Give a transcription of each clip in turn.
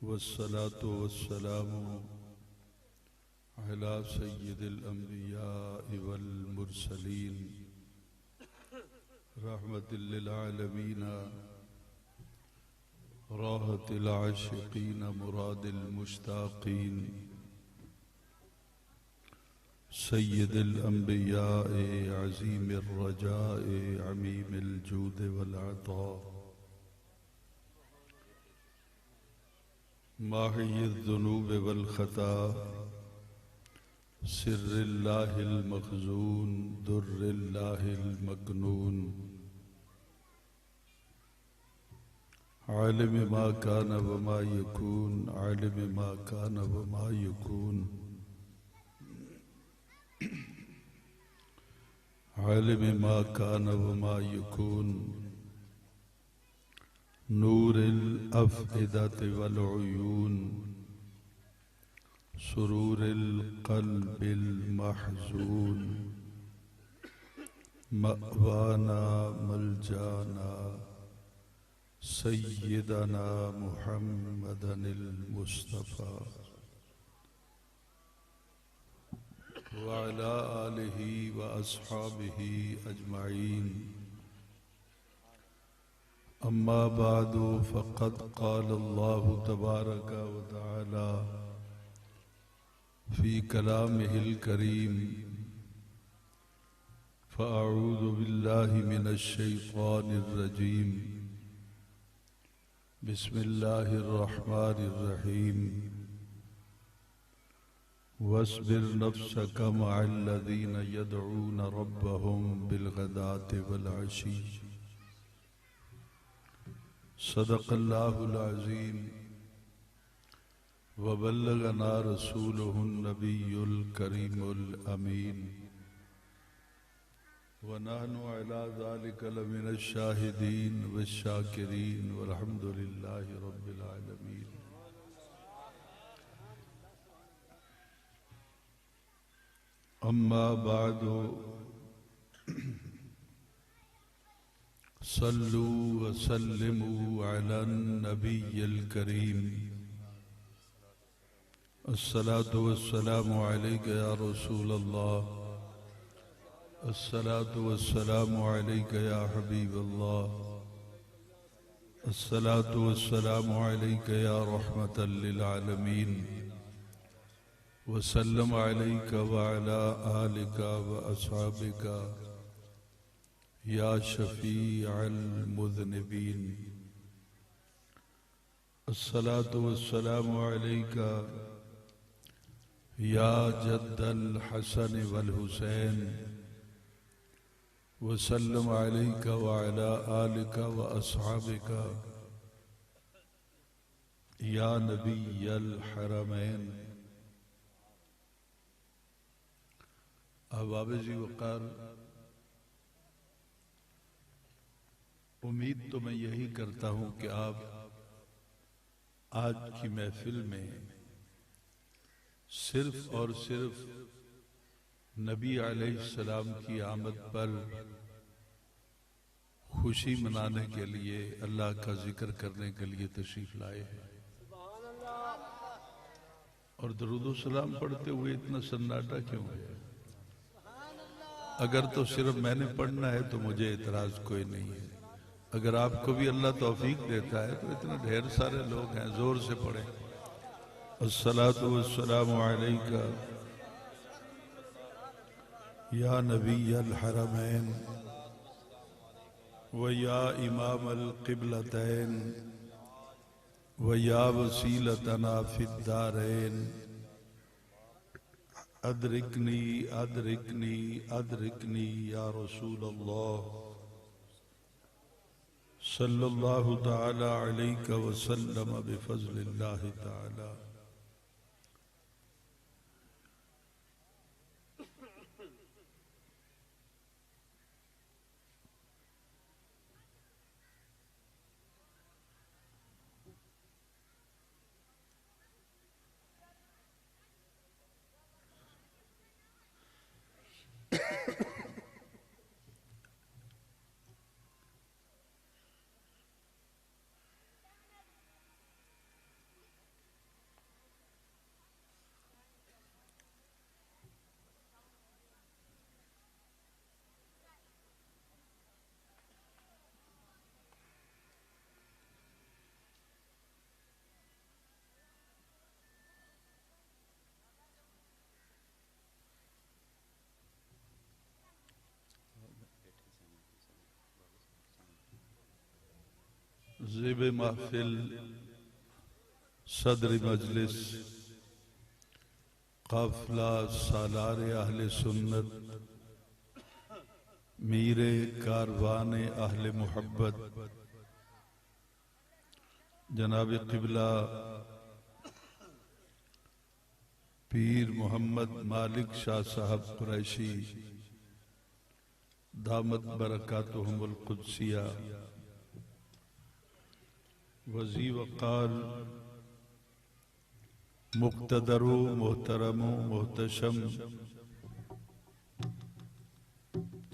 والصلاة والسلام على سيد الأنبياء والمرسلين رحمة للعالمين راحة العاشقين مراد المشتاقين سيد الأنبياء عظيم الرجاء عميم الجود والعطاء ماحي الذنوب والخطا سر الله المخزون در الله المكنون عالم ما كان وما يكون عالم ما كان وما يكون عالم ما كان وما يكون نور الأفئدة والعيون سرور القلب المحزون مأوانا ملجانا سيدنا محمدا المصطفى وعلى آله وأصحابه أجمعين أما بعد فقد قال الله تبارك وتعالى في كلامه الكريم فأعوذ بالله من الشيطان الرجيم بسم الله الرحمن الرحيم واصبر نفسك مع الذين يدعون ربهم بالغداة والعشي صدق الله العظيم وبلغنا رسوله النبي الكريم الأمين ونحن على ذلك لمن الشاهدين والشاكرين والحمد لله رب العالمين أما بعد صلوا وسلموا على النبي الكريم الصلاة والسلام عليك يا رسول الله الصلاة والسلام عليك يا حبيب الله الصلاة والسلام عليك يا رحمة للعالمين وسلم عليك وعلى آلك وأصحابك يا شفيع المذنبين الصلاة والسلام عليك يا جد الحسن والحسين وسلم عليك وعلى آلك وأصحابك يا نبي الحرمين احباب ذی وقار، امید تو میں یہی کرتا ہوں کہ آپ آج کی محفل میں صرف اور صرف نبی علیہ السلام کی آمد پر خوشی منانے کے لیے اللہ کا ذکر کرنے کے لیے تشریف لائے ہیں، اور درود و سلام پڑھتے ہوئے اتنا سناٹا کیوں ہے؟ اگر تو صرف میں نے پڑھنا ہے تو مجھے اعتراض کوئی نہیں ہے، اگر آپ کو بھی اللہ توفیق دیتا ہے تو اتنے ڈھیر سارے لوگ ہیں، زور سے پڑھیں۔ الصلاة والسلام علیکہ یا نبی الحرمین ویا امام القبلتین ویا وسیلتنا فی الدارین ادرکنی ادرکنی ادرکنی یا رسول اللہ صلی اللہ تعالی علیہ وسلم بفضل اللہ تعالی۔ زیب محفل صدر مجلس قافلہ سالار اہل سنت میر کاروان اہل محبت جناب قبلہ پیر محمد مالک شاہ صاحب قریشی دامت برکاتہم القدسیہ وزی وقار مقتدر و محترم و محتشم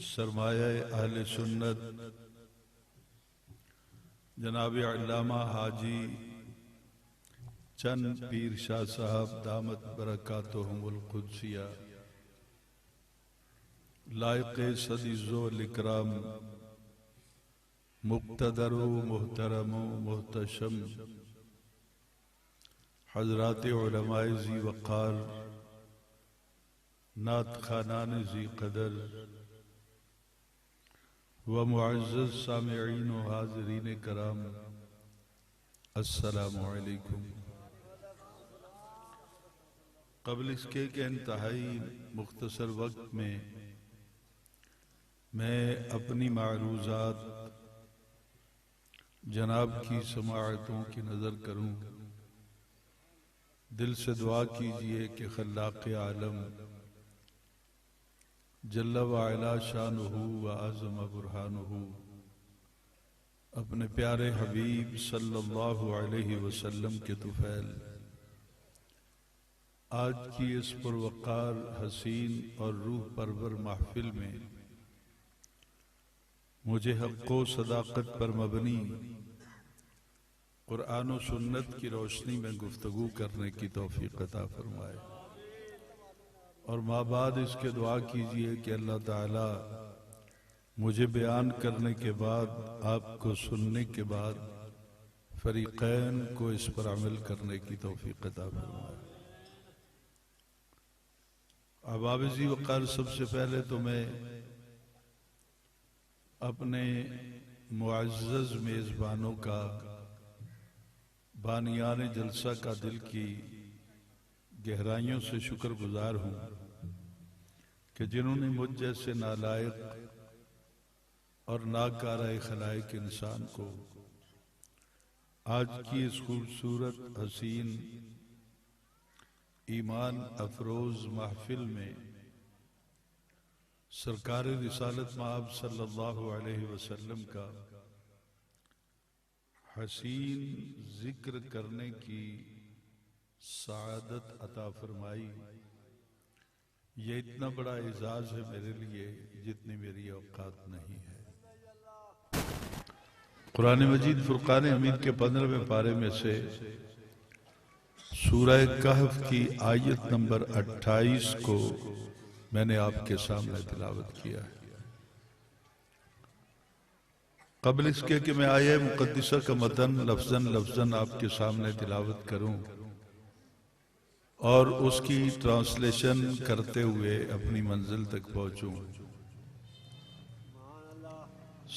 سرمایہ اہل سنت جناب علامہ حاجی چند پیر شاہ صاحب دامت برکاتہم القدسیہ لائق صدیز و اکرام مقتدر و محترم و محتشم حضرات علماء ذی وقار نعت خوانان ذی قدر و معزز سامعین و حاضرین کرام السلام علیکم۔ قبل اس کے کہ انتہائی مختصر وقت میں اپنی معروضات جناب کی سماعتوں کی نظر کروں، دل سے دعا کیجئے کہ خلاق عالم جل وعلا شانہ و اعظم برہانہ اپنے پیارے حبیب صلی اللہ علیہ وسلم کے طفیل آج کی اس پروقار حسین اور روح پرور محفل میں مجھے حق و صداقت پر مبنی قرآن و سنت کی روشنی میں گفتگو کرنے کی توفیق عطا فرمائے، اور ماں بعد اس کے دعا کیجئے کہ اللہ تعالی مجھے بیان کرنے کے بعد آپ کو سننے کے بعد فریقین کو اس پر عمل کرنے کی توفیق عطا فرمائے۔ احباب ذی وقار، سب سے پہلے تو میں اپنے معزز میزبانوں کا، بانیان جلسہ کا دل کی گہرائیوں سے شکر گزار ہوں کہ جنہوں نے مجھ جیسے نالائق اور ناکارہ خلائق انسان کو آج کی اس خوبصورت حسین ایمان افروز محفل میں سرکار رسالت مآب صلی اللہ علیہ وسلم کا حسین ذکر کرنے کی سعادت عطا فرمائی، یہ اتنا بڑا اعزاز ہے میرے لیے جتنی میری اوقات نہیں ہے۔ قرآن مجید فرقان حمید کے 15ویں پارے میں سے سورہ کہف کی آیت نمبر 28 کو میں نے آپ کے سامنے تلاوت کیا ہے۔ قبل اس کے کہ میں آیہ مقدسہ کا متن لفظاً آپ کے سامنے تلاوت کروں اور اس کی ٹرانسلیشن کرتے ہوئے اپنی منزل تک پہنچوں،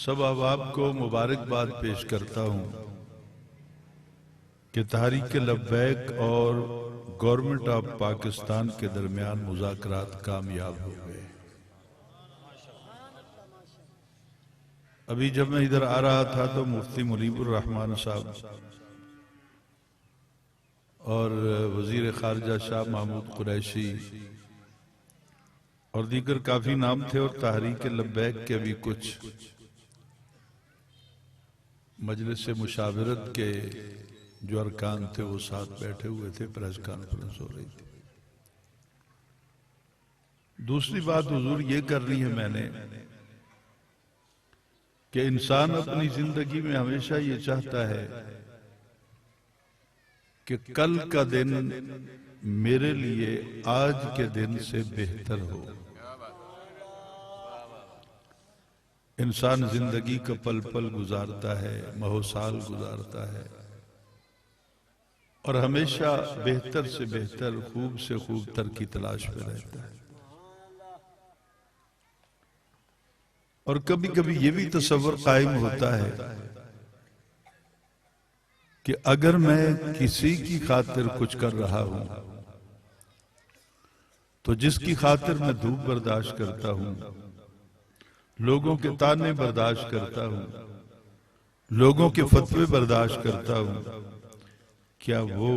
سب احباب کو مبارکباد پیش کرتا ہوں کہ تحریک لبیک اور گورنمنٹ آف پاکستان کے درمیان مذاکرات کامیاب ہو گئے۔ ابھی جب میں ادھر آ رہا تھا تو مفتی منیب الرحمن صاحب اور وزیر خارجہ شاہ محمود قریشی اور دیگر کافی نام تھے، اور تحریک لبیک کے بھی کچھ مجلس مشاورت کے جو ارکان تھے وہ ساتھ بیٹھے ہوئے تھے، پریس کانفرنس ہو رہی تھی۔ دوسری بات حضور یہ کرنی ہے میں نے کہ انسان اپنی زندگی میں ہمیشہ یہ چاہتا ہے کہ کل کا دن میرے لیے آج کے دن سے بہتر ہو۔ انسان زندگی کا پل پل گزارتا ہے، ماہ و سال گزارتا ہے، اور ہمیشہ بہتر سے بہتر، خوب سے خوب تر کی تلاش میں رہتا ہے۔ اور کبھی کبھی یہ بھی تصور قائم ہوتا ہے کہ اگر میں کسی کی خاطر کچھ کر رہا ہوں تو جس کی خاطر میں دھوپ برداشت کرتا ہوں، لوگوں کے تانے برداشت کرتا ہوں، لوگوں کے فتوے برداشت کرتا ہوں، کیا وہ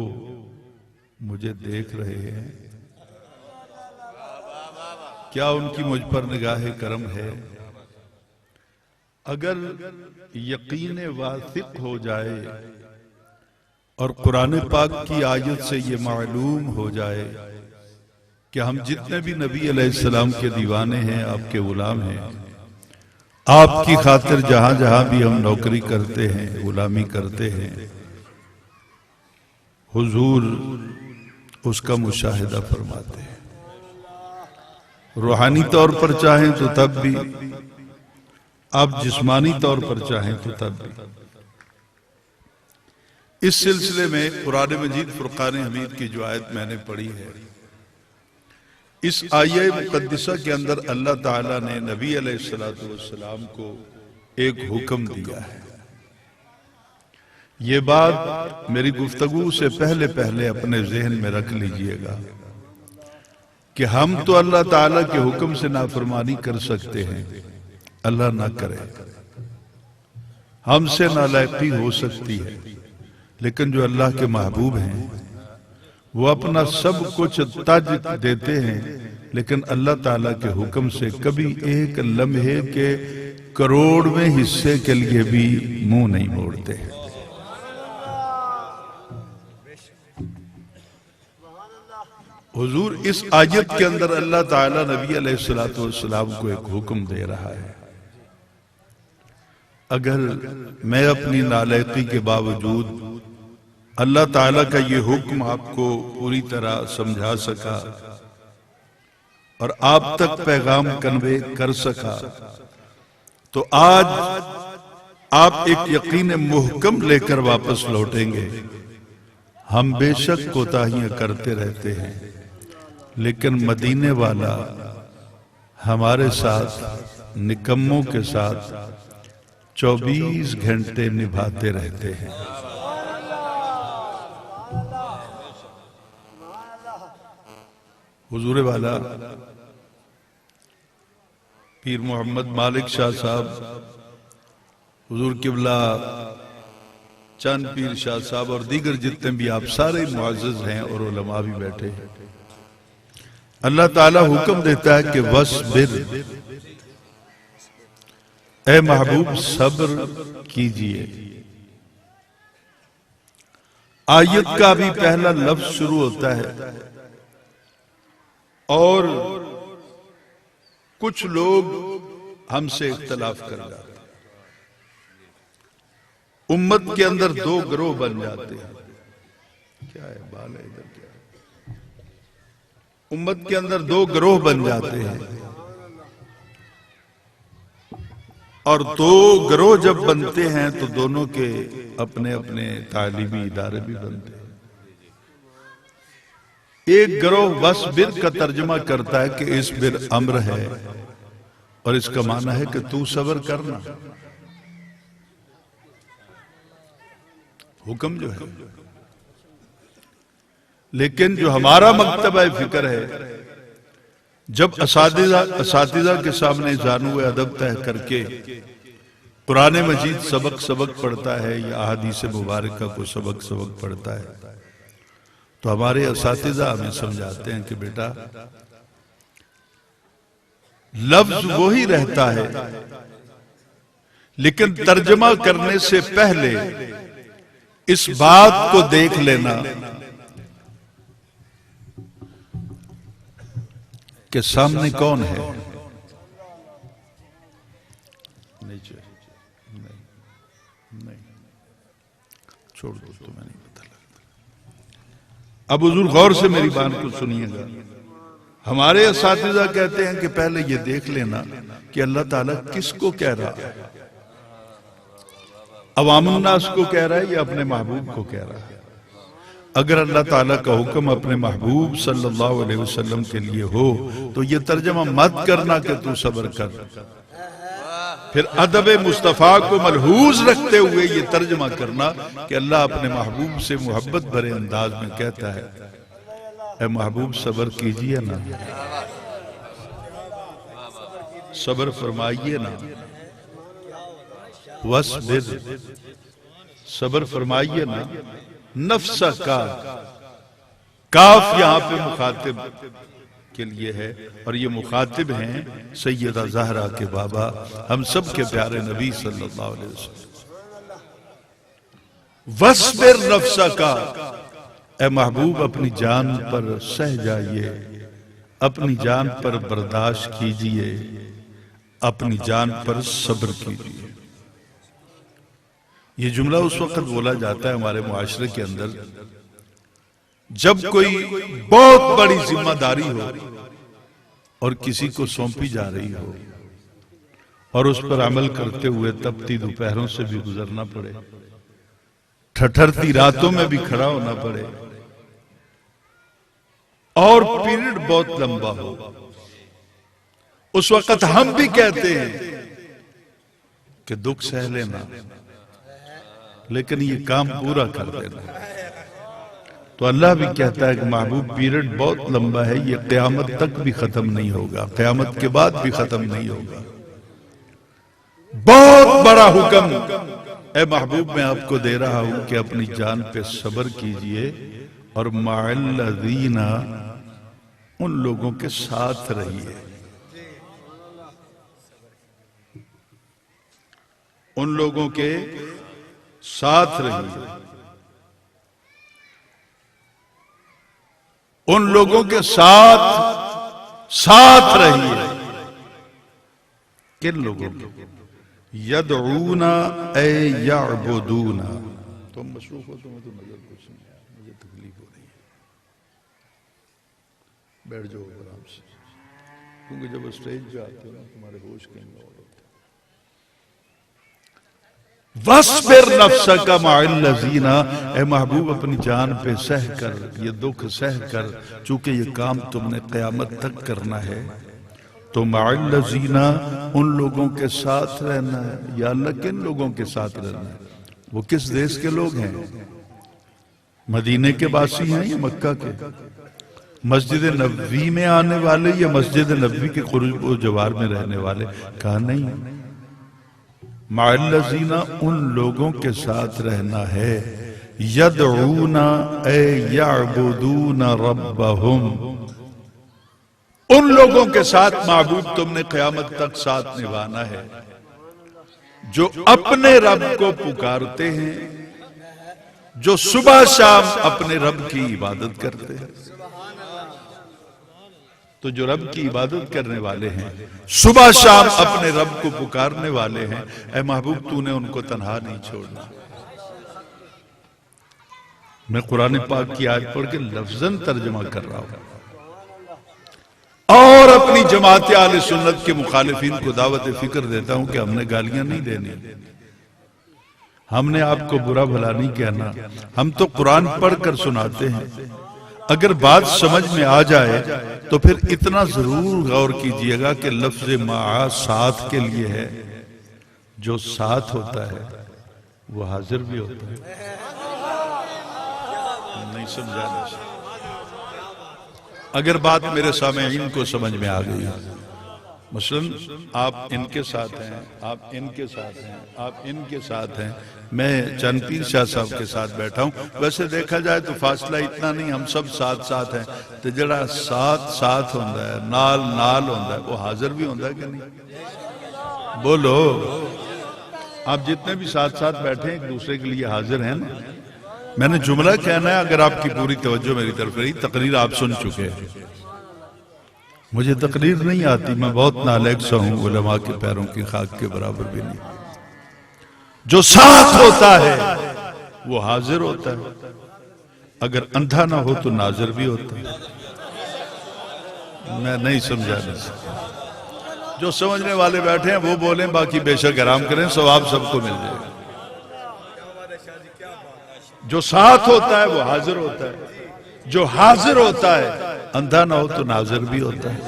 مجھے دیکھ رہے ہیں؟ کیا ان کی مجھ پر نگاہ کرم ہے؟ اگر یقین واثق ہو جائے اور قرآن پاک کی آیت سے یہ معلوم ہو جائے کہ ہم جتنے بھی نبی علیہ السلام کے دیوانے ہیں، آپ کے غلام ہیں، آپ کی خاطر جہاں جہاں بھی ہم نوکری کرتے ہیں، غلامی کرتے ہیں، حضور اس کا مشاہدہ فرماتے ہیں۔ روحانی طور پر چاہیں تو تب بھی، آپ جسمانی طور پر چاہیں تو تب بھی۔ اس سلسلے میں قرآن مجید فرقان حمید کی جو آیت میں نے پڑھی ہے، اس آیہ مقدسہ کے اندر اللہ تعالیٰ نے نبی علیہ السلام کو ایک حکم دیا ہے۔ یہ بات میری گفتگو سے پہلے پہلے اپنے ذہن میں رکھ لیجئے گا کہ ہم تو اللہ تعالیٰ کے حکم سے نافرمانی کر سکتے ہیں، اللہ نہ کرے، ہم سے نالائقی ہو سکتی ہے، لیکن جو اللہ کے محبوب ہیں وہ اپنا سب کچھ تج دیتے ہیں، لیکن اللہ تعالیٰ کے حکم سے کبھی ایک لمحے کے کروڑویں حصے کے لیے بھی منہ نہیں موڑتے۔ حضور اس آیت کے اندر اللہ تعالیٰ نبی علیہ السلام کو ایک حکم دے رہا ہے، اگر میں اپنی نالائقی کے باوجود اللہ تعالیٰ کا یہ حکم آپ کو پوری طرح سمجھا سکا اور آپ تک پیغام کنوے کر سکا، تو آج آپ ایک یقین محکم لے کر واپس لوٹیں گے۔ ہم بے شک کوتاہیاں کرتے رہتے ہیں، لیکن مدینے والا ہمارے ساتھ نکموں کے ساتھ 24 گھنٹے نبھاتے رہتے ہیں۔ حضور والا پیر محمد مالک شاہ صاحب، حضور قبلہ چاند پیر شاہ صاحب اور دیگر جتنے بھی آپ سارے معزز ہیں اور علماء بھی بیٹھے ہیں، اللہ تعالیٰ حکم دیتا ہے کہ وَاصْبِرْ، اے محبوب صبر کیجئے۔ آیت کا بھی پہلا لفظ شروع ہوتا ہے اور کچھ لوگ ہم سے اختلاف کر جاتے ہیں، امت کے اندر دو گروہ بن جاتے ہیں۔ کیا ہے بال ہے ادھر، کیا ہے؟ امت کے اندر دو گروہ بن جاتے ہیں، اور دو گروہ جب بنتے ہیں تو دونوں کے اپنے اپنے تعلیمی ادارے بھی بنتے ہیں۔ ایک گروہ وَاصْبِرْ کا ترجمہ کرتا ہے کہ اصبر امر ہے، اور اس کا معنی ہے کہ تو صبر کرنا، حکم جو ہے۔ لیکن جو ہمارا مکتبہ فکر ہے، جب اساتذہ کے سامنے زانو ادب طے کر کے قرآن مجید سبق پڑھتا ہے یا احادیث مبارکہ کو سبق پڑھتا ہے، تو ہمارے اساتذہ ہمیں سمجھاتے ہیں کہ بیٹا لفظ وہی رہتا ہے، لیکن ترجمہ کرنے سے پہلے اس بات کو دیکھ لینا کہ سامنے کون ہے۔ چھوڑ دو، تمہیں نہیں پتہ لگتا۔ اب حضور غور سے میری بات کو سنیے گا۔ ہمارے اساتذہ کہتے ہیں کہ پہلے یہ دیکھ لینا کہ اللہ تعالیٰ کس کو کہہ رہا ہے، عوام الناس کو کہہ رہا ہے یا اپنے محبوب کو کہہ رہا ہے۔ اگر اللہ تعالیٰ کا حکم اپنے محبوب صلی اللہ علیہ وسلم کے لیے ہو تو یہ ترجمہ مت کرنا کہ تو صبر کر، پھر ادب مصطفیٰ کو ملحوظ رکھتے ہوئے یہ ترجمہ کرنا کہ اللہ اپنے محبوب سے محبت بھرے انداز میں کہتا ہے اے محبوب صبر کیجئے نا، صبر فرمائیے نا، وَاصْبِرْ، صبر فرمائیے نا، نفس کا کاف یہاں پہ مخاطب کے لیے ہے، اور یہ مخاطب ہیں سیدہ زہرا کے بابا، ہم سب کے پیارے نبی صلی اللہ علیہ وسلم۔ وَاصْبِرْ نَفْسَكَ، اے محبوب اپنی جان پر سہ جائیے، اپنی جان پر برداشت کیجئے، اپنی جان پر صبر کیجئے۔ یہ جملہ اس وقت بولا جاتا ہے ہمارے معاشرے کے اندر جب کوئی بہت بڑی ذمہ داری ہو اور کسی کو سونپی جا رہی ہو اور اس پر عمل کرتے ہوئے تپتی دوپہروں سے بھی گزرنا پڑے، ٹھٹھرتی راتوں میں بھی کھڑا ہونا پڑے، اور پیریڈ بہت لمبا ہو، اس وقت ہم بھی کہتے ہیں کہ دکھ سہ لینا لیکن یہ کام پورا کر دینا۔ تو اللہ بھی کہتا ہے کہ محبوب پیریڈ بہت لمبا ہے، یہ قیامت تک بھی ختم نہیں ہوگا، قیامت کے بعد بھی ختم نہیں ہوگا۔ بہت بڑا حکم اے محبوب میں آپ کو دے رہا ہوں کہ اپنی جان پہ صبر کیجئے اور مع الذین، ان لوگوں کے ساتھ رہیے، ان لوگوں کے ساتھ رہیے، ان لوگوں کے ساتھ رہیے۔ کن لوگوں کے؟ یدعون اے یعبدون۔ تم مصروف ہو، تمہیں تو نظر کچھ نہیں آیا، مجھے تکلیف ہو رہی ہے، بیٹھ جاؤ آرام سے، کیونکہ جب اسٹیج پہ آتے ہو تمہارے ہوش کہیں اور ہوتے ہیں۔ وَاصْبِرْ نَفْسَكَ مَعَ الَّذِينَ، اے محبوب اپنی جان پہ سہ کر، یہ دکھ سہ کر، چونکہ یہ کام تم نے قیامت تک کرنا ہے تو مع الذین، ان لوگوں کے ساتھ رہنا ہے۔ یا اللہ کن لوگوں کے ساتھ رہنا ہے؟ وہ کس دیش کے لوگ ہیں؟ مدینے کے باسی ہیں یا مکہ کے؟ مسجد نبوی میں آنے والے یا مسجد نبوی کے قرب و جوار میں رہنے والے؟ کہا نہیں، مع الذین، ان لوگوں کے ساتھ رہنا ہے، یدعون اے یعبدون ربہم، ان لوگوں کے ساتھ محبوب تم نے قیامت تک ساتھ نبھانا ہے جو اپنے رب کو پکارتے ہیں، جو صبح شام اپنے رب کی عبادت کرتے ہیں۔ تو جو رب کی عبادت کرنے والے ہیں، صبح شام اپنے رب کو پکارنے والے ہیں، اے محبوب تو نے ان کو تنہا نہیں چھوڑنا۔ میں قرآن پاک کی آیت پڑھ کے لفظاً ترجمہ کر رہا ہوں اور اپنی جماعت اہل سنت کے مخالفین کو دعوت فکر دیتا ہوں کہ ہم نے گالیاں نہیں دینی، ہم نے آپ کو برا بھلا نہیں کہنا، ہم تو قرآن پڑھ کر سناتے ہیں۔ اگر بات سمجھ میں آ جائے تو پھر اتنا ضرور غور کیجئے گا کہ لفظ مع ساتھ کے لیے ہے، جو ساتھ ہوتا ہے وہ حاضر بھی ہوتا ہے۔ نہیں سمجھانا چاہیے۔ اگر بات میرے سامعین کو سمجھ میں آ گئی، مثلاً آپ ان کے ساتھ ہیں، آپ ان کے ساتھ ہیں، آپ ان کے ساتھ ہیں، میں چند پیر شاہ صاحب کے ساتھ بیٹھا ہوں، ویسے دیکھا جائے تو فاصلہ اتنا نہیں، ہم سب ساتھ ساتھ ہیں، تو جڑا ساتھ ساتھ ہوندہ ہے، نال نال ہوندہ ہے، وہ حاضر بھی ہوندہ ہے کہ نہیں؟ بولو، آپ جتنے بھی ساتھ ساتھ بیٹھے ہیں ایک دوسرے کے لیے حاضر ہیں نا؟ میں نے جملہ کہنا ہے، اگر آپ کی پوری توجہ میری طرف رہی، تقریر آپ سن چکے ہیں، مجھے تقریر نہیں آتی، میں بہت نالائق سا ہوں، علماء کے پیروں کی خاک کے برابر بھی نہیں۔ جو ساتھ ہوتا ہے وہ حاضر ہوتا ہے، اگر اندھا نہ ہو تو ناظر بھی ہوتا ہے۔ میں نہیں سمجھانا سکتا، جو سمجھنے والے بیٹھے ہیں وہ بولیں، باقی بے شک آرام کریں، ثواب سب کو مل جائے گا۔ جو ساتھ ہوتا ہے وہ حاضر ہوتا ہے، جو حاضر ہوتا ہے اندھا نہ ہو تو ناظر بھی ہوتا ہے۔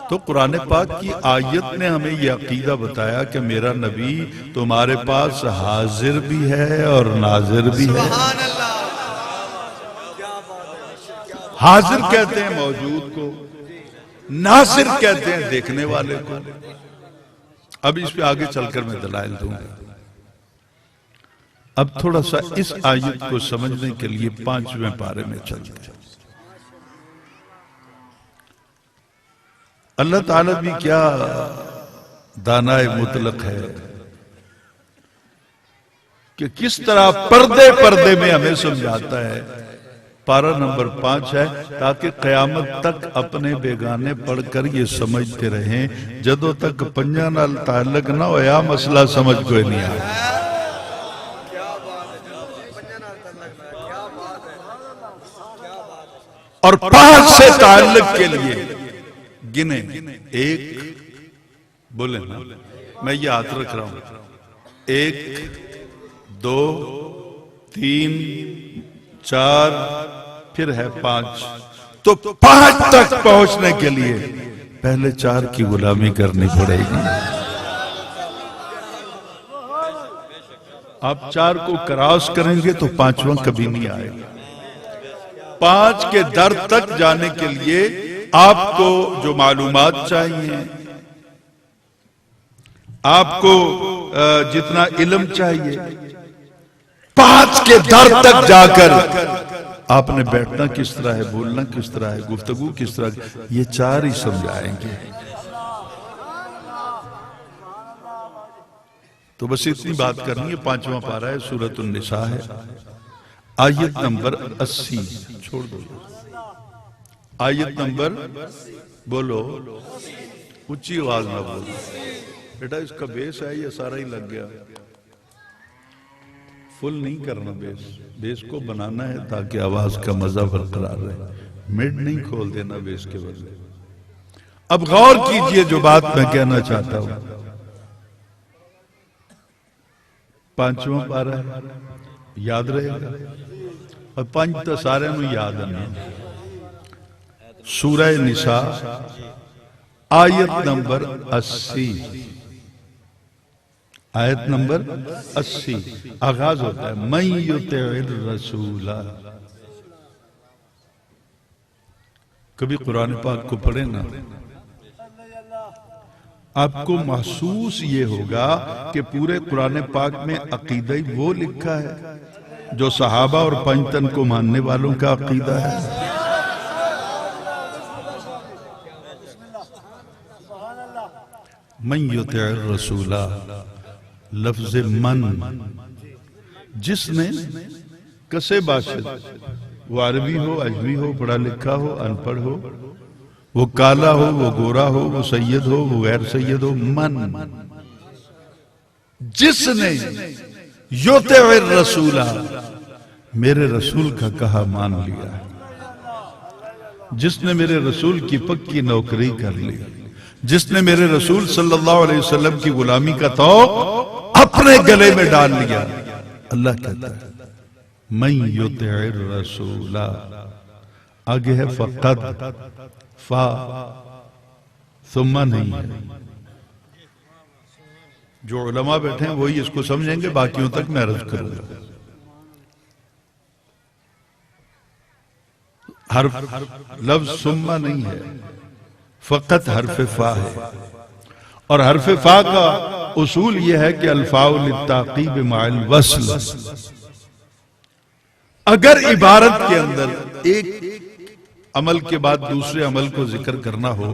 تو قرآن پاک کی آیت نے ہمیں یہ عقیدہ بتایا کہ میرا نبی تمہارے پاس حاضر بھی ہے اور ناظر بھی ہے۔ حاضر کہتے ہیں موجود کو، ناظر کہتے ہیں دیکھنے والے کو۔ اب اس پہ آگے چل کر میں دلائل دوں گا۔ اب تھوڑا سا اس آیت کو سمجھنے کے لیے 5ویں پارے میں چلتے ہیں۔ اللہ تعالیٰ بھی کیا دانائے مطلق ہے کہ کس طرح پردے پردے میں ہمیں سمجھاتا ہے۔ پارہ نمبر 5 ہے، تاکہ قیامت تک اپنے بیگانے پڑھ کر یہ سمجھتے رہیں، جدوں تک پنجاں نال تعلق نہ ہویا مسئلہ سمجھ کوئی نہیں آیا۔ اور 5 سے تعلق کے لیے گنے، 1 بولیں نا، میں یہ ہاتھ رکھ رہا ہوں، 1 2 3 4 پھر ہے 5۔ تو 5 تک پہنچنے کے لیے پہلے 4 کی غلامی کرنی پڑے گی۔ آپ 4 کو کراس کریں گے تو 5واں کبھی نہیں آئے گا۔ 5 کے در تک جانے کے لیے آپ کو جو معلومات چاہیے، آپ کو جتنا علم چاہیے، 5 کے در تک جا کر آپ نے بیٹھنا کس طرح ہے، بولنا کس طرح ہے، گفتگو کس طرح ہے، یہ 4 ہی سمجھائیں گے۔ تو بس اتنی بات کرنی ہے۔ 5واں پارہ ہے، سورۃ النساء ہے، آیت نمبر 80۔ چھوڑ دو، آیت نمبر بولو، اونچی آواز نہ بولو بیٹا، اس کا بیس ہے یہ سارا ہی لگ گیا۔ فل نہیں کرنا، بیس کو بنانا ہے تاکہ آواز کا مزہ برقرار رہے، مڈ نہیں کھول دینا بیس کے بدلے۔ اب غور کیجئے جو بات میں کہنا چاہتا ہوں۔ 5واں پارہ ہے، یاد رہے گا، اور 5 تو سارے نو یاد ہے۔ سورہ نساء آیت نمبر 80، آیت نمبر 80 آغاز ہوتا ہے، من یطع الرسول۔ کبھی قرآن پاک کو پڑھیں نا، آپ کو محسوس یہ ہوگا کہ پورے قرآن پاک میں عقیدہ وہ لکھا ہے جو صحابہ اور پنجتن کو ماننے والوں کا عقیدہ ہے۔ من یطع الرسول، لفظ من، جس نے کسے باشد، وہ عربی ہو، عجمی ہو، پڑھا لکھا ہو، ان پڑھ ہو، وہ کالا ہو، وہ گورا ہو، وہ سید ہو، وہ غیر سید ہو، من، جس نے یطع الرسول، میرے رسول کا کہا مان لیا، جس نے میرے رسول کی پکی نوکری کر لی، جس نے میرے رسول صلی اللہ علیہ وسلم کی غلامی کا طوق اپنے گلے میں ڈال لیا، اللہ کہتا ہے من یطع الرسول، آگے ہے فقد، فا ثم نہیں ہے۔ جو علماء بیٹھے ہیں وہی اس کو سمجھیں گے، باقیوں تک میں عرض کروں گا۔ حرف لفظ ثم نہیں ہے، فقط حرف فا ہے، اور حرف فا کا اصول یہ ہے کہ الفاء للتعقیب مع الوصل۔ اگر عبارت کے اندر ایک عمل کے بعد دوسرے عمل کو ذکر کرنا ہو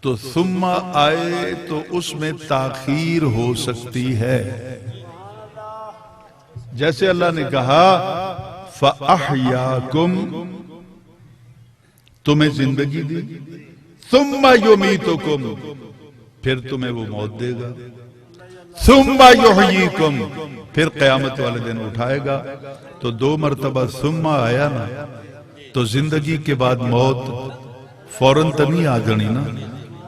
تو ثم آئے تو اس میں تاخیر ہو سکتی ہے۔ جیسے اللہ نے کہا فَأَحْيَاكُمْ، تمہیں زندگی دی، ثم یمیتکم، پھر تمہیں وہ موت دے گا، ثم یحییکم، پھر قیامت والے دن اٹھائے گا۔ تو 2 مرتبہ ثم آیا نا، تو زندگی کے بعد موت فوراً تو نہیں آ جانی نا،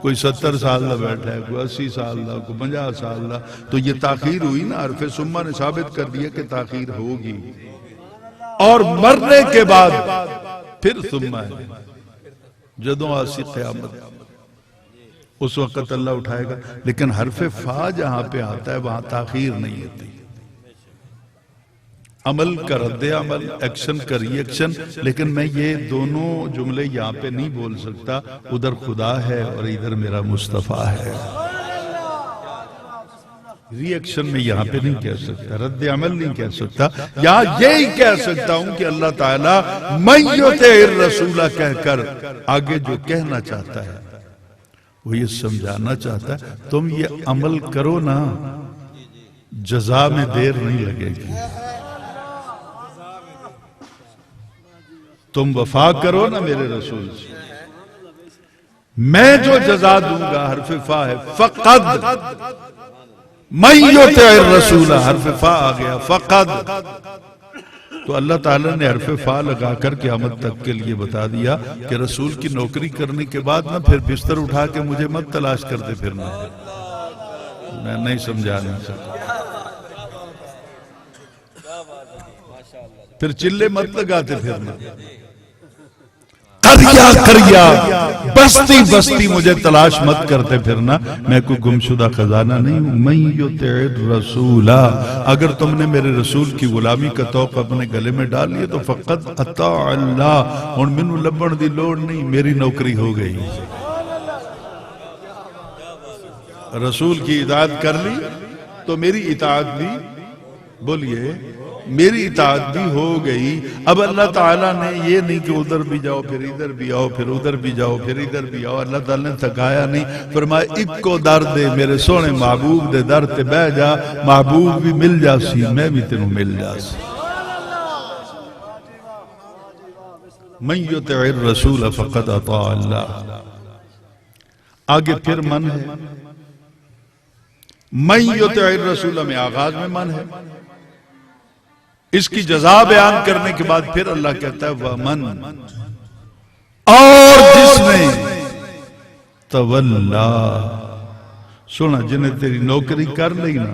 کوئی 70 سال نہ بیٹھا ہے، کوئی 80 سال نہ، کوئی 50 سال نہ، تو یہ تاخیر ہوئی نا، حرف ثم نے ثابت کر دیا کہ تاخیر ہوگی۔ اور مرنے کے بعد پھر ثم ہے، جدوں آسی قیامت، اس وقت اللہ اٹھائے گا. لیکن حرف فا جہاں پہ آتا ہے وہاں تاخیر نہیں ہوتی. عمل کا رد عمل، ایکشن کا ری ایکشن. لیکن میں یہ دونوں جملے یہاں پہ نہیں بول سکتا. ادھر خدا ہے اور ادھر میرا مصطفیٰ ہے. ری ایکشن میں یہاں پہ نہیں کہہ سکتا، رد عمل نہیں کہہ سکتا. یہاں یہی کہہ سکتا ہوں کہ اللہ تعالیٰ من یطع الرسول کہہ کر آگے جو کہنا چاہتا ہے وہ یہ سمجھانا چاہتا ہے تم یہ عمل کرو نا، جزا میں دیر نہیں لگے گی. تم وفا کرو نا میرے رسول سے، میں جو جزا دوں گا. حرف فا ہے فقد، من یطع الرسول، حرف فا آ گیا فقد. تو اللہ تعالیٰ نے حرف فا لگا کر قیامت تک کے لیے بتا دیا کہ رسول کی نوکری کرنے کے بعد نہ پھر بستر اٹھا کے مجھے مت تلاش کرتے پھرنا. میں نہیں سمجھا نہیں سکتا. پھر چلے مت لگاتے پھرنا. کریا بستی بستی مجھے تلاش مت کرتے پھرنا. میں کوئی گمشدہ خزانہ نہیں ہوں. من یطع الرسول، اگر تم نے میرے رسول کی غلامی کا توق اپنے گلے میں ڈال لیا تو فقط اطاع اللہ. اور منو لبن دی لوڑ نہیں، میری نوکری ہو گئی. رسول کی اطاعت کر لی تو میری اطاعت بھی، بولیے، میری اطاعت بھی ہو گئی. اب اللہ تعالیٰ نے یہ نہیں کہ ادھر بھی جاؤ پھر ادھر بھی آؤ پھر ادھر بھی جاؤ پھر ادھر بھی آؤ. اللہ تعالیٰ نے تھکایا نہیں. فرمایا ایک کو در دے میرے سونے محبوب دے در تے بہ جا. محبوب بھی مل جا سی، میں بھی تینوں مل جا سی. من یطع الرسول فقد اطاع اللہ. آگے پھر من ہے. من یطع الرسول میں آغاز میں من ہے. اس کی جزا بیان کرنے کے بعد پھر اللہ کہتا ہے وَمَن، اور جس نے تولا، سونا جنہیں تیری نوکری کر لی نا،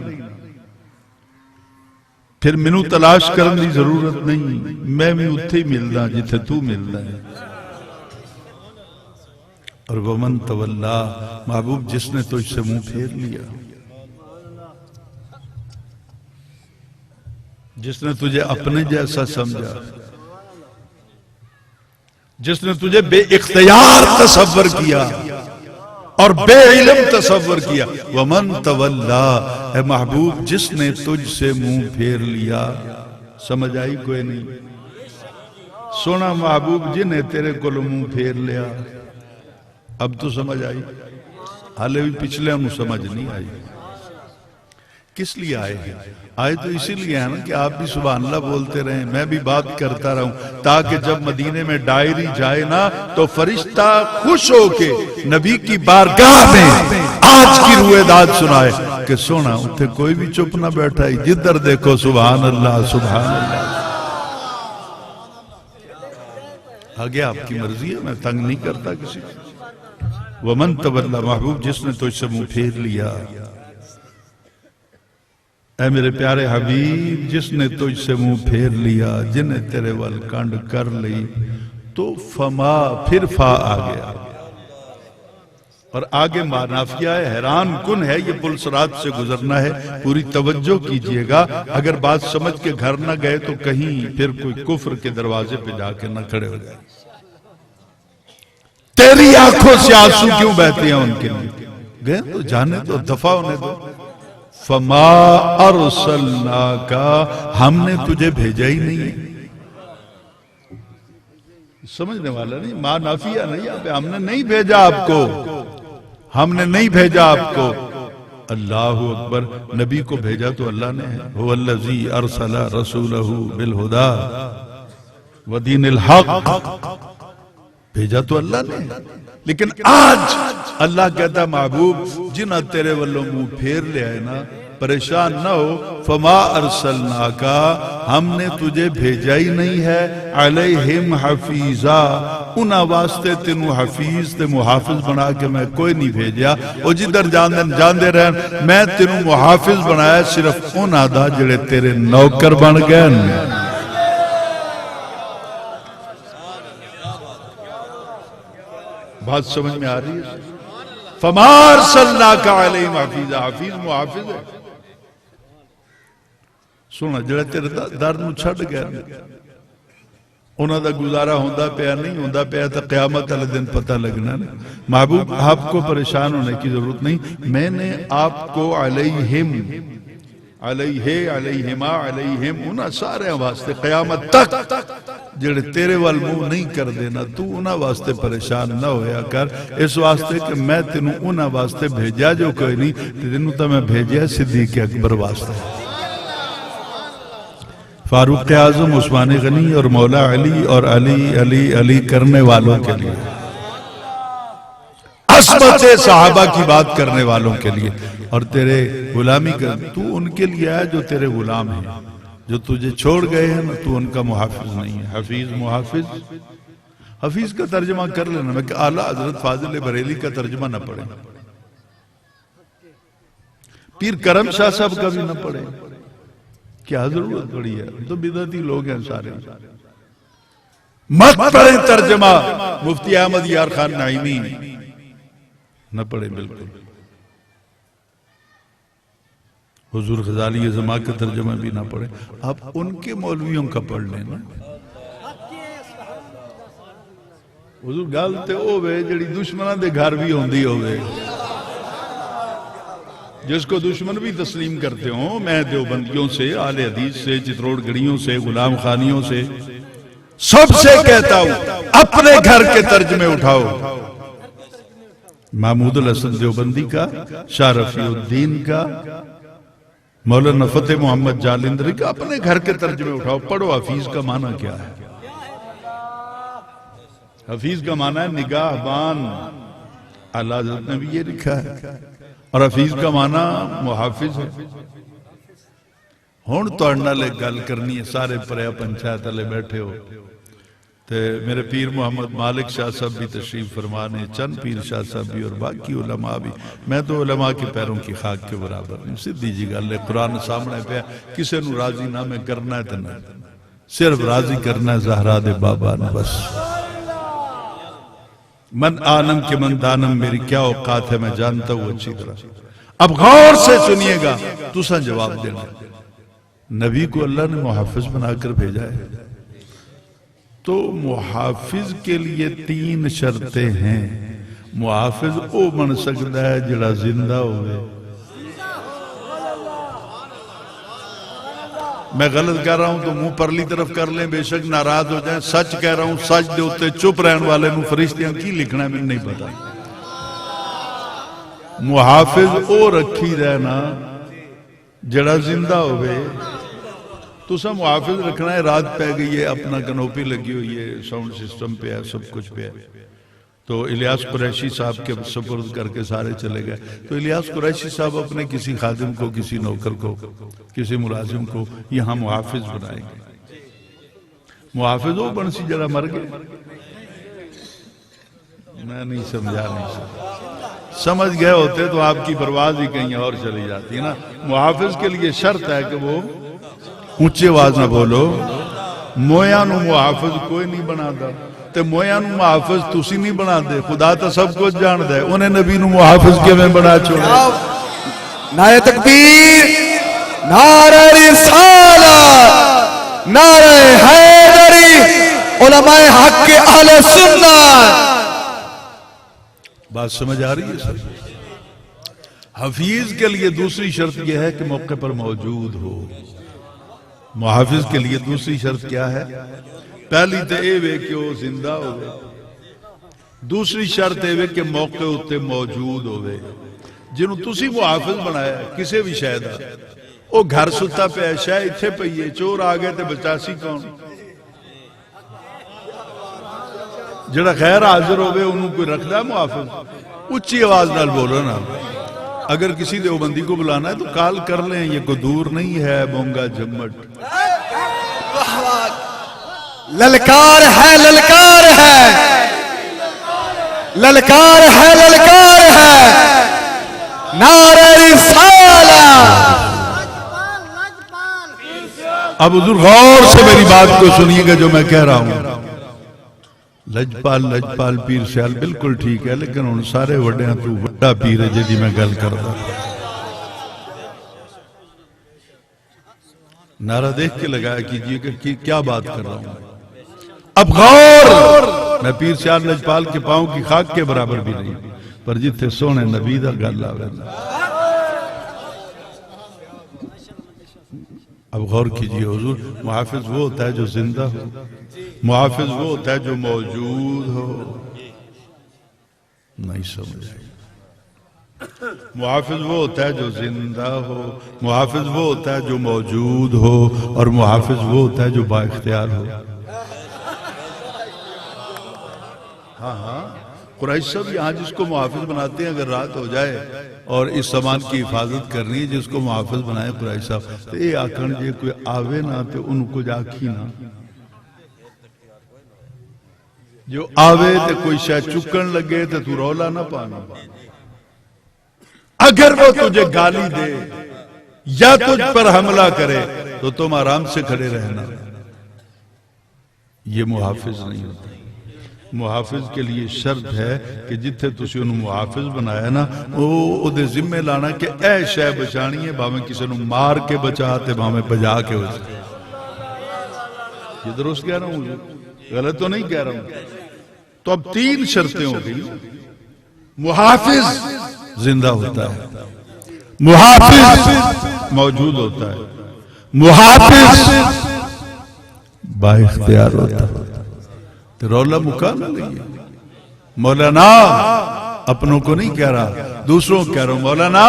پھر منو تلاش کرنے کی ضرورت نہیں. میں بھی اتھے ہی ملدا جتھے تو ملدا ہے. اور وَمَن تولا، محبوب جس نے تجھ سے منہ پھیر لیا، جس نے تجھے اپنے جیسا سمجھا، جس نے تجھے بے اختیار تصور کیا اور بے علم تصور کیا. وَمَن تَوَلَّا، اے محبوب جس نے تجھ سے منہ پھیر لیا. سمجھ آئی کوئی نہیں؟ سونا محبوب جنہیں تیرے کو منہ پھیر لیا. اب تو سمجھ آئی. حالے بھی پچھلے ہم سمجھ نہیں آئی. کس لیے آئے ہیں؟ آئے تو اسی لیے ہے نا کہ آپ بھی سبحان اللہ بولتے رہیں، میں بھی بات کرتا رہوں، تاکہ جب مدینے میں ڈائری جائے نا تو فرشتہ خوش ہو کے نبی کی بارگاہ میں آج کی رویداد سنائے کہ سونا اتھے کوئی بھی چپ نہ بیٹھا ہی، جدھر دیکھو سبحان اللہ سبحان اللہ. آگے آپ کی مرضی ہے، میں تنگ نہیں کرتا کسی کو. وَمَن تَوَلَّا، محبوب جس نے تجھ سے منہ پھیر لیا. اے میرے پیارے حبیب جس نے تجھ سے منہ پھیر لیا، جنہیں تیرے والکنڈ کر لی، تو فما، پھر فا آ گیا. اور آگے نافیہ ہے، حیران کن ہے. یہ پلسرات سے گزرنا ہے، پوری توجہ کیجئے گا. اگر بات سمجھ کے گھر نہ گئے تو کہیں پھر کوئی کفر کے دروازے پہ جا کے نہ کھڑے ہو جائے. تیری آنکھوں سے آنسو کیوں بہتے ہیں ان کے لیے؟ گئے تو جانے دو، دفع ہونے دو. فما ارسلناک، ہم نے تجھے بھیجا ہی نہیں ہے. سمجھنے والا نہیں، ما نافیہ نہیں، ہم نے نہیں بھیجا آپ کو، ہم نے نہیں بھیجا آپ کو. اللہ اکبر. نبی کو بھیجا تو اللہ نے ہے. هو الذی ارسل رسولہ بالہدی ودین الحق، بھیجا تو اللہ نے. لیکن آج اللہ کہتا محبوب جنہ تیرے والوں منہ پھیر لے آئے نا، پریشان نہ ہو. فما ارسلناکا، ہم نے تجھے بھیجا ہی نہیں ہے. علیہم حفیظا، انہا واسطے تینوں حفیظ تے محافظ بنا کے میں کوئی نہیں بھیجا. اور جدھر جاندے رہن میں تینوں محافظ بنایا صرف انہا دا جڑے تیرے نوکر بن گئے. بات سمجھ میں آ رہی ہے؟ فما ارسلناک علیہم حفیظا، حفیظ محافظ ہے. سونا جڑا تیرے در نو چھڈ گیا انہاں دا گزارا ہوندا پیا نہیں ہوندا پیا تو قیامت والے دن پتہ لگنا نہیں. محبوب آپ کو پریشان ہونے کی ضرورت نہیں. میں نے آپ کو علیہم، علیہ، علیہما، علیہم، انہاں سارے واسطے قیامت تک جڑے تیرے وال منہ نہیں کر دینا، تو انہاں واسطے پریشان نہ ہویا کر، اس واسطے کہ میں تینوں انہاں واسطے بھیجا جو کوئی نہیں، تینوں تو میں بھیجا صدیق اکبر واسطے، فاروق اعظم، عثمان غنی اور مولا علی اور علی علی علی کرنے والوں کے لیے، عصمت صحابہ کی بات کرنے والوں کے لیے، اور تیرے غلامی کا تو ان کے لیے آیا جو تیرے غلام ہیں، جو تجھے چھوڑ گئے ہیں تو ان کا محافظ نہیں ہے. حفیظ محافظ، حفیظ کا ترجمہ کر لینا، میں کہ اعلیٰ حضرت فاضل بریلی کا ترجمہ نہ پڑھیں، پیر کرم شاہ صاحب کا بھی نہ پڑھیں، کیا ضرورت پڑی ہے؟ تو بدعتی لوگ ہیں سارے. مت پڑھیں ترجمہ مفتی احمد یار خان نعیمی، نہ پڑھیں بالکل. حضور غزالی زمان کا ترجمہ بھی نہ پڑھیں. آپ ان کے مولویوں کا پڑھ لیں نا. حضور گالتے ہوئے جڑی دشمنہ دے گھر بھی ہوندی ہوئے، جس کو دشمن بھی تسلیم کرتے ہوں، میں دیوبندیوں سے، اہل حدیث سے، چتروڑ گڑیوں سے، غلام خانیوں سے، سب سے کہتا ہوں اپنے گھر کے ترجمے اٹھاؤ. محمود الحسن دیوبندی کا، شاہ رفیع الدین کا، مولانا فتح محمد جالندری کا، اپنے گھر کے ترجمے اٹھاؤ، پڑھو حفیظ کا معنی کیا ہے. حفیظ کا معنی ہے نگاہ بان، اعلیٰ حضرت نے بھی یہ لکھا ہے، اور حفیظ کا معنی محافظ ہے. ہون توڑنا لے گل کرنی ہے، سارے پریا پنچایت لے بیٹھے ہو، تے میرے پیر محمد مالک شاہ صاحب بھی تشریف فرمانے، چند پیر شاہ صاحب بھی اور باقی علماء بھی. میں تو علماء کے پیروں کی خاک کے برابر نہیں. سیدھی جی گل ہے، قرآن سامنے پہ کسے نو راضی نہ میں کرنا ہے تو نہ، صرف راضی کرنا ہے زہرا دے بابا نے بس. من آنم کے من دانم، میری کیا اوقات ہے میں جانتا ہوں اچھی طرح. اب غور سے سنیے گا، تو سن جواب دینا. نبی کو اللہ نے محافظ بنا کر بھیجا ہے، تو محافظ کے لیے 3 شرطیں ہیں. محافظ او بن سکتا ہے جڑا زندہ ہوئے. میں غلط کہہ رہا ہوں تو منہ پرلی طرف کر لیں، بے شک ناراض ہو جائیں. سچ کہہ رہا ہوں، سچ دے ہوتے چپ رہن والے نو فرشتیاں کی لکھنا ہے میں نہیں پتا. محافظ او رکھی رہنا جڑا زندہ ہوئے. تو سب محافظ رکھنا ہے، رات پہ گئی ہے، اپنا کنوپی لگی ہوئی ہے، ساؤنڈ سسٹم پہ ہے، سب کچھ پہ ہے. تو الیاس قریشی صاحب کے سپرد کر کے سارے چلے گئے. تو الیاس قریشی صاحب اپنے کسی خادم کو، کسی نوکر کو، کسی ملازم کو یہاں محافظ بنائیں گے. محافظ ہو بنسی جڑا مر گئے. میں نہیں سمجھا نہیں سکتا. سمجھ گئے ہوتے تو آپ کی پرواز ہی کہیں اور چلی جاتی ہے نا. محافظ کے لیے شرط ہے کہ وہ اونچے آواز نہ بولو. مویا نو محافظ کوئی نہیں بنا دا، تے مویا نو محافظ تسی نہیں بنا دے. خدا تو سب کچھ جان دے، انہیں نبی نو محافظ کے میں بنا چھوڑے. نعرہ تکبیر، نعرہ رسالت، نعرہ حیدری، علماء حق کے اہل سنت. بات سمجھ آ رہی ہے سر؟ حفیظ کے لیے دوسری شرط یہ ہے کہ موقع پر موجود ہو. محافظ کے لیے دوسری شرط کیا ہے؟ پہلی تے اے وے کہ وہ زندہ ہوئے. دوسری شرط اے وے کہ موقع ہوتے موجود ہوئے. جنہوں تسی محافظ بنایا کسے بھی شاید وہ گھر ستا پہ ہے، شاید اتھے پہیے، چور آگئے تے بچاسی کون؟ جڑا غیر حاضر ہوئے انہوں کوئی رکھ دا محافظ. اچھی آواز نال بولو نا. اگر کسی دیوبندی کو بلانا ہے تو کال کر لیں، یہ کوئی دور نہیں ہے بونگا جمٹ. للکار ہے، للکار ہے، للکار ہے، للکار ہے. نعرہ رسالت. اب حضور غور سے میری بات کو سنیے گا جو میں کہہ رہا ہوں. لجپال پیر سیال بالکل ٹھیک ہے، لیکن ان سارے وڈیاں تو وڈا پیر ہے جی میں گل کردا نعرہ دیکھ کے لگایا کیجئے کہ کیا بات کر رہا ہوں اب غور میں پیر سیال لجپال کے پاؤں کی خاک کے برابر بھی نہیں پر جتھے سونے نبی دا گل آوے اب غور کیجئے حضور محافظ وہ ہوتا ہے جو زندہ ہو محافظ وہ ہوتا ہے جو موجود ہو نہیں سمجھ محافظ وہ ہوتا ہے جو زندہ ہو محافظ وہ ہوتا ہے جو موجود ہو اور محافظ وہ ہوتا ہے جو با اختیار ہو ہاں قریش صاحب یہاں جس کو محافظ بناتے ہیں اگر رات ہو جائے اور اس سامان کی حفاظت کرنی ہے جس کو محافظ بنائے قریش صاحب تو یہ آکھن جے کوئی آوے نہ تو ان کو جا کھی نہ جو آوے تو کوئی شاید چکن لگے تو رولا نہ پانا اگر وہ تجھے گالی دے یا تجھ پر حملہ کرے تو تم آرام سے کھڑے رہنا یہ محافظ نہیں ہوتا محافظ کے لیے شرط ہے کہ جتھے تسی انہوں محافظ بنایا نا وہ دے ذمہ لانا کہ اے شے بچانی ہے بھاویں کسی نے مار کے بچاتے بھاویں بجا کے بچاتے یہ درست کہہ رہا ہوں غلط تو نہیں کہہ رہا ہوں تو اب 3 شرطیں ہو گئی محافظ زندہ ہوتا ہے محافظ موجود ہوتا ہے محافظ با اختیار ہوتا ہے تو رولا مکانا نہیں ہے مولانا اپنوں کو نہیں کہہ رہا دوسروں کو کہہ رہا ہوں مولانا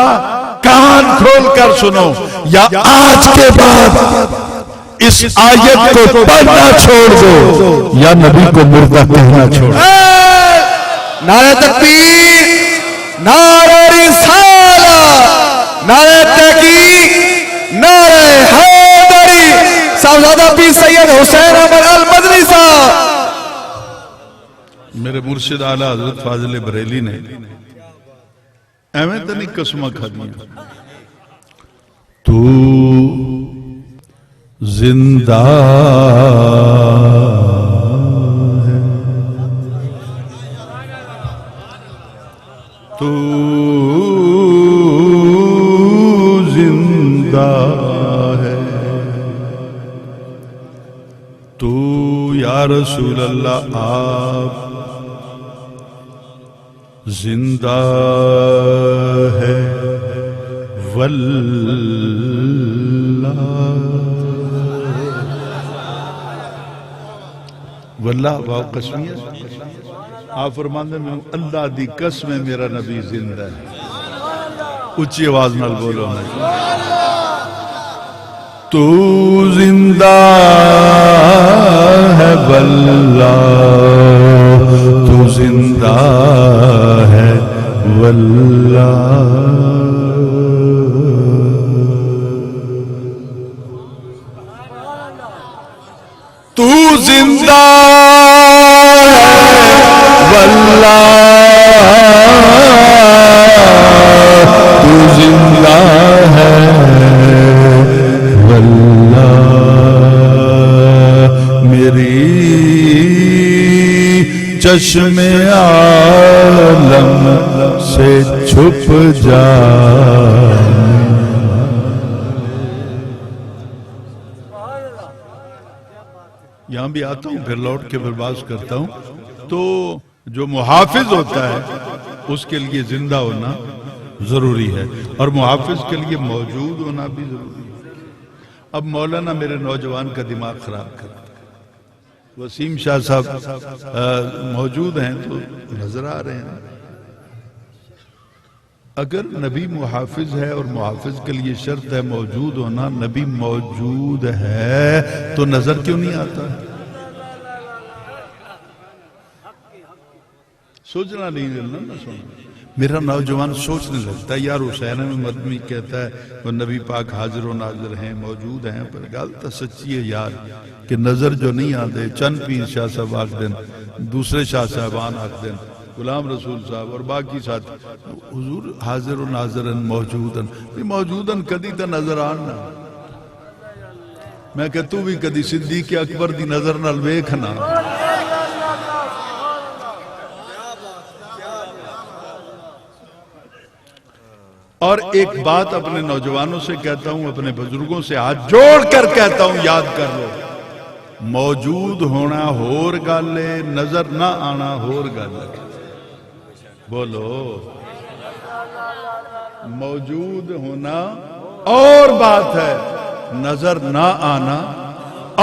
کان کھول کر سنو یا آج کے بعد اس آیت کو پڑھنا چھوڑ دو یا نبی کو مردہ کہنا چھوڑ دو نعرہ تکبیر نعرہ رسالہ نعرہ تحقیق نعرہ حیدری صاحبزادہ پیر سید حسین احمد المدنی صاحب میرے مرشد اعلیٰ حضرت فاضل بریلی نے ایویں تو نہیں قسمہ کھا دیا تو زندہ ہے تو زندہ ہے تو یا رسول اللہ آپ زندہ ہے واللہ واللہ واو قسمیہ آپ فرماندے میں اللہ دی قسم ہے میرا نبی زندہ ہے اچھی آواز نال بولو تو زندہ ہے واللہ تو زندہ ہے واللہ تو زندہ ہے واللہ تو زندہ ہے واللہ میری چشم عالم سے چھپ جا یہاں بھی آتا ہوں پھر لوٹ کے پھر باز کرتا ہوں تو جو محافظ ہوتا ہے اس کے لیے زندہ ہونا ضروری ہے اور محافظ کے لیے موجود ہونا بھی ضروری ہے اب مولانا میرے نوجوان کا دماغ خراب کرتا ہے وسیم شاہ صاحب موجود ہیں تو نظر آ رہے ہیں اگر نبی محافظ ہے اور محافظ کے لیے شرط ہے موجود ہونا نبی موجود ہے تو نظر کیوں نہیں آتا سوچنا نہیں ملنا نہ سونا میرا نوجوان سوچنے لگتا ہے یار حسین میں مدنی کہتا ہے وہ نبی پاک حاضر و ناظر ہیں موجود ہیں پر غلط سچی ہے یار کہ نظر جو نہیں آتے چند پیر شاہ صاحب آکھ دیں دوسرے شاہ صاحبان آکھ دیں غلام رسول صاحب اور باقی ساتھ حضور حاضر و ناظرن موجودن موجودن کدی تا نظر آنا میں کہ تو بھی کدی صدیق اکبر دی نظر نال ویکھنا اور ایک بات اپنے نوجوانوں سے کہتا ہوں، اپنے بزرگوں سے ہاتھ جوڑ کر کہتا ہوں، یاد کر لو، موجود ہونا ہور گل ہے، نظر نہ آنا ہور گل ہے۔ بولو، موجود ہونا اور بات ہے، نظر نہ آنا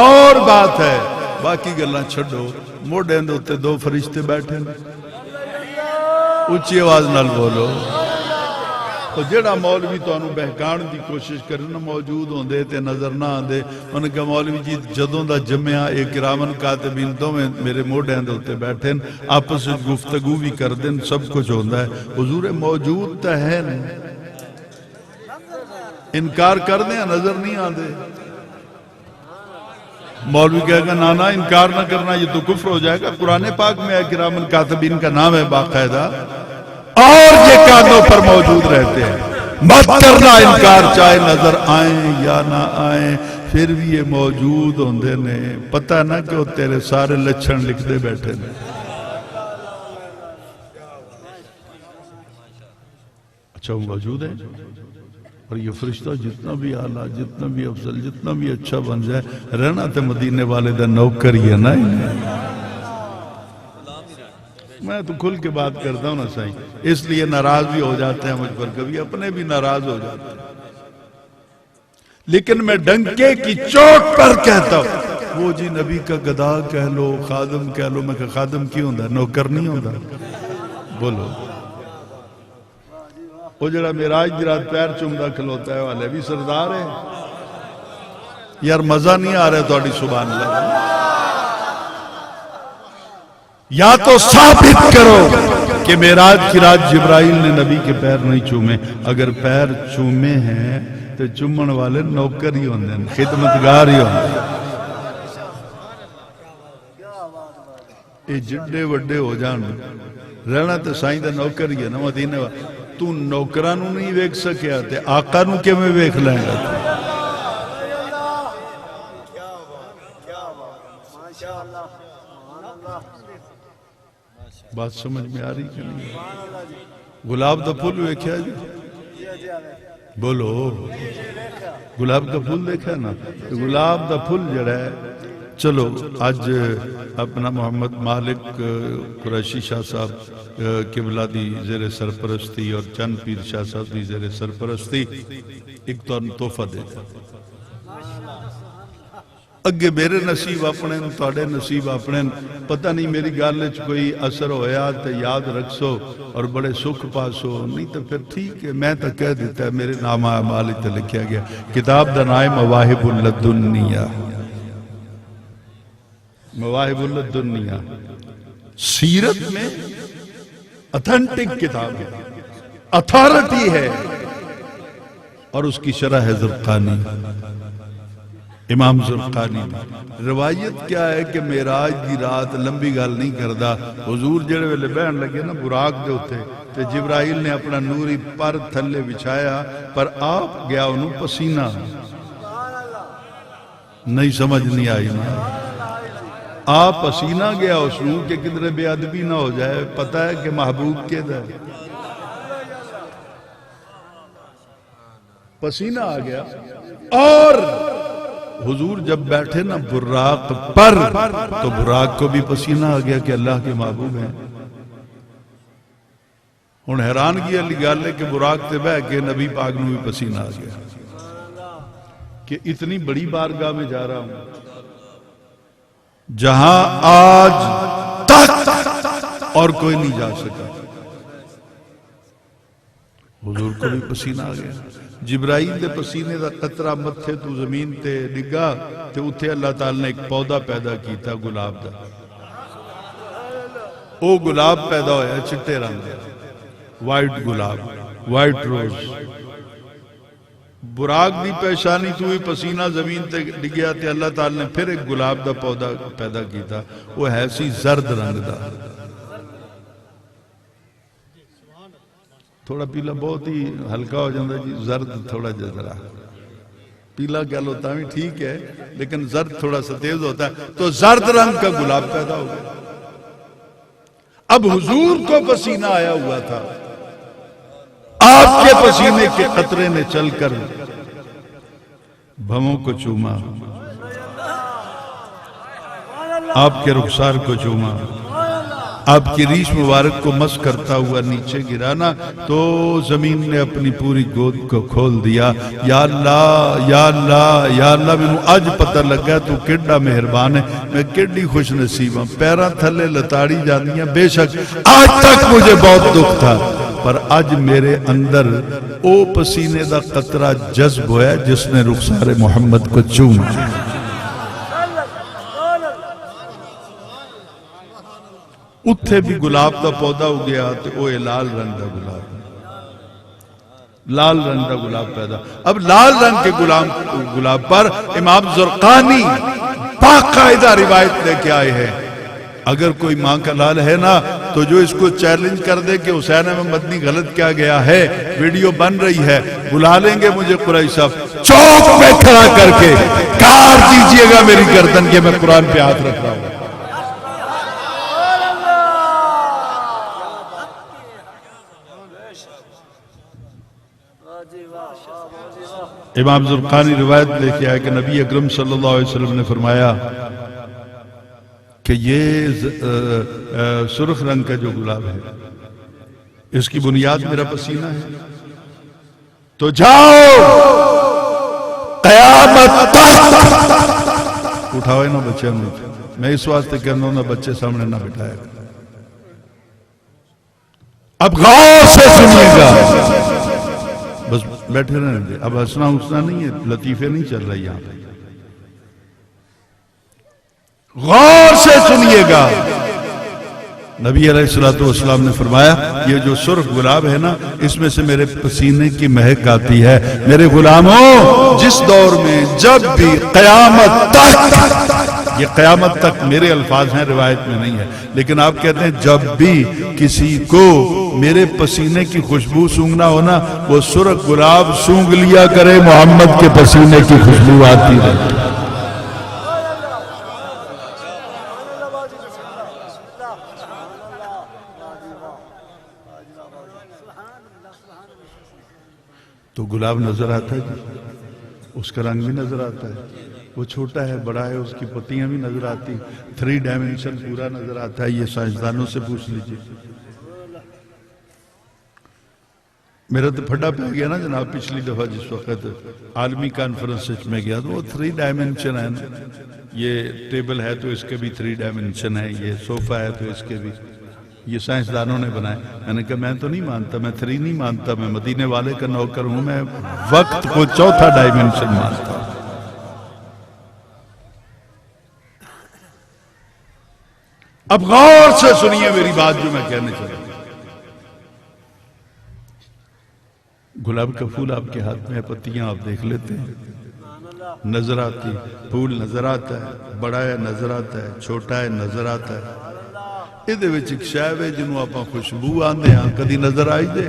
اور بات ہے۔ باقی گلاں چھڈو، موڈے دے اوتے دو فرشتے بیٹھے، اچھی آواز نال بولو۔ تو جڑا مولوی تو انہوں بہکان دی کوشش کرنا، موجود ہوں دے تے نظر نہ آن دے، انہوں نے کہا مولوی جی جدوں دا جمعہ ایک کرامن کاتبین دو میں میرے موڈے ہیں دوتے بیٹھیں، آپس گفتگو بھی کر دیں، سب کچھ ہوندہ ہے۔ حضور موجود تا ہے نا، انکار کر دیں نظر نہیں آن دے۔ مولوی کہے گا نانا انکار نہ کرنا، یہ تو کفر ہو جائے گا، قرآن پاک میں ہے کرامن کاتبین کا نام ہے باقاعدہ، اور یہ کانوں پر موجود رہتے ہیں۔ مت کرنا انکار، چاہے نظر آئیں یا نہ آئیں، پھر بھی یہ موجود ہوندے نے، پتہ نہ کہ وہ تیرے سارے لچھن لکھ دے بیٹھے نے۔ اچھا وہ موجود ہے، اور یہ فرشتہ جتنا بھی اعلیٰ، جتنا بھی افضل، جتنا بھی اچھا بن جائے، رہنا تے مدینے والے دا نوکر ہی ہے نا۔ میں تو کھل کے بات کرتا ہوں نا صحیح، اس لیے ناراض بھی ہو جاتے ہیں مجھ پر، کبھی اپنے بھی ناراض ہو جاتے ہیں، لیکن میں ڈنکے کی چوٹ پر کہتا ہوں، وہ جی نبی کا گدا کہہ لو، خادم کہہ لو، میں کہ خادم کیوں ہوندہ ہے، نوکر نہیں ہوندہ؟ بولو، وہ جڑا معراج دی رات پیر چومدا کھلوتا ہے والے بھی سردار ہے۔ یار مزہ نہیں آ رہا ہے تھوڑی سبحان اللہ۔ یا تو ثابت کرو کہ معراج کی رات جبرائیل نے نبی کے پیر نہیں چومے، اگر پیر چومے ہیں تو چومن والے نوکر ہی ہوندے ہیں، خدمتگار ہی ہوندے ہیں۔ یہ جڈے وڈے ہو جان، رہنا تو سائیں دا نوکر ہی ہے نا مدینے والا۔ تو نوکرانوں نہیں ویکھ سکیا تے آقا نوں کیویں ویکھ لیں گا؟ بات سمجھ میں آ رہی کہ نہیں؟ گلاب دا پھول ویکھیا جی؟ بولو، گلاب کا پھول دیکھا ہے نا؟ گلاب دا پھول جڑا ہے، چلو آج اپنا محمد مالک قریشی شاہ صاحب قبلہ دی زیر سرپرستی اور چند پیر شاہ صاحب دی زیر سرپرستی ایک تحفہ دیتا، اگے میرے نصیب اپنے تواڈے نصیب اپنے، پتہ نہیں میری گالچ کوئی اثر ہویا تے یاد رکھسو اور بڑے سکھ پاسو، نہیں تو پھر ٹھیک ہے، میں تو کہہ دیتا ہے میرے نام اعمال تے لکھیا گیا، کتاب دا نام مواہب لدنیہ، مواہب لدنیہ، سیرت میں اتھنٹک کتاب ہے، اتھارٹی ہے، اور اس کی شرح ہے زرقانی، امام زرقانی۔ روایت کیا ہے کہ معراج دی رات، لمبی گل نہیں کردا، حضور جڑے ویلے بہن لگے نا براق دے ہوتے، تے جبرائیل نے اپنا نوری پر تھلے بچھایا، پر آپ گیا انہوں پسینہ، نہیں سمجھ نہیں آئی نا، آپ پسینہ گیا اس نوں کہ کدھر بے ادبی نہ ہو جائے، پتہ ہے کہ محبوب کے در پسینہ آ گیا، اور حضور جب بیٹھے نا براق پر تو براق کو بھی پسینہ آ گیا کہ اللہ کے محبوب ہیں۔ ان حیرانگی علی گل ہے کہ براق تے بہ کے نبی پاک نو بھی پسینہ آ گیا کہ اتنی بڑی بارگاہ میں جا رہا ہوں جہاں آج تک اور کوئی نہیں جا سکا، حضور کو بھی پسینہ آ گیا۔ جبرائیل دے پسینے دا قطرہ متھے تو زمین تے ڈگا تے اتھے اللہ تعالیٰ نے ایک پودا پیدا کیتا گلاب دا، او گلاب پیدا ہویا چٹے رنگ دا، وائٹ گلاب، وائٹ روز۔ براق دی پیشانی تو ہی پسینہ زمین تے ڈگیا تے اللہ تعالیٰ نے پھر ایک گلاب دا پودا پیدا کیتا، وہ ہے سی زرد رنگ دا، تھوڑا پیلا بہت ہی ہلکا ہو جاندہ جی، زرد تھوڑا جذرا، پیلا کہہ لو تاوی ٹھیک ہے، لیکن زرد تھوڑا سا تیز ہوتا ہے، تو زرد رنگ کا گلاب پیدا ہو گیا۔ اب حضور کو پسینہ آیا ہوا تھا، آپ کے پسینے کے قطرے نے چل کر بھووں کو چوما، آپ کے رخسار کو چوما، آپ کی ریش مبارک کو مس کرتا ہوا نیچے گرانا، تو زمین نے اپنی پوری گود کو کھول دیا۔ یا اللہ یا اللہ یا اللہ، میں آج پتہ لگا تو کیڈا مہربان ہے، میں کیڈی خوش نصیب ہوں۔ پیراں تھلے لتاڑی جاندیاں، بے شک آج تک مجھے بہت دکھ تھا، پر آج میرے اندر او پسینے دا قطرہ جذب ہویا جس نے رخسار محمد کو چوما۔ اتھے بھی گلاب دا پودا ہو گیا تو وہ لال رنگ دا گلاب، لال رنگ دا گلاب پیدا۔ اب لال رنگ کے گلاب پر امام زرقانی باقاعدہ روایت لے کے آئے ہیں، اگر کوئی ماں کا لال ہے نا تو جو اس کو چیلنج کر دے کہ حسین احمد مدنی غلط کیا گیا ہے، ویڈیو بن رہی ہے، بلا لیں گے مجھے قریشی صاحب چوک پہ کھڑا کر کے، کار دیجئے گا میری گردن کے، میں قرآن پہ ہاتھ رکھ رہا ہوں۔ امام زرقانی روایت لے کے آئے کہ نبی اکرم صلی اللہ علیہ وسلم نے فرمایا کہ یہ سرخ رنگ کا جو گلاب ہے اس کی بنیاد میرا پسینہ ہے، تو جاؤ قیامت تک اٹھاؤ نا بچے، میں اس واسطے کہنا ہوں نا بچے سامنے نہ بٹھائے۔ اب غور سے سنیے گا، بس بیٹھے رہنے دے، اب ہنسنا ہنسنا نہیں ہے، لطیفے نہیں چل رہی یہاں پہ، غور سے سنیے گا۔ نبی علیہ السلام نے فرمایا یہ جو سرخ گلاب ہے نا اس میں سے میرے پسینے کی مہک آتی ہے۔ میرے غلاموں، جس دور میں جب بھی قیامت تک، یہ قیامت تک میرے الفاظ ہیں، روایت میں نہیں ہے، لیکن آپ کہتے ہیں جب بھی کسی کو میرے پسینے کی خوشبو سونگنا ہونا، وہ سرخ گلاب سونگ لیا کرے، محمد کے پسینے کی خوشبو آتی رہے۔ تو گلاب نظر آتا ہے جی، اس کا رنگ بھی نظر آتا ہے، وہ چھوٹا ہے بڑا ہے، اس کی پتیاں بھی نظر آتی، 3 ڈائمنشن پورا نظر آتا ہے، یہ سائنسدانوں سے پوچھ لیجئے۔ میرا تو پھڈا پہ گیا نا جناب پچھلی دفعہ جس وقت عالمی کانفرنس میں گیا تو وہ 3 ڈائمنشن ہے نا، یہ ٹیبل ہے تو اس کے بھی 3 ڈائمنشن ہے، یہ صوفہ ہے تو اس کے بھی، یہ سائنسدانوں نے بنائے۔ میں نے کہا میں تو نہیں مانتا، میں 3 نہیں مانتا، میں مدینے والے کا نوکر ہوں، میں وقت کو 4تھا ڈائمنشن مانتا ہوں۔ اب غور سے سنیے میری بات جو میں کہنے چلا۔ گلاب کا پھول آپ کے ہاتھ میں ہے، پتیاں آپ دیکھ لیتے ہیں، نظر آتی، پھول نظر آتا ہے، بڑا ہے نظر آتا ہے، چھوٹا ہے نظر آتا ہے، یہ وچ ایک شے ہے جنوں آپاں خوشبو آندے ہاں، کدی نظر آئی دے؟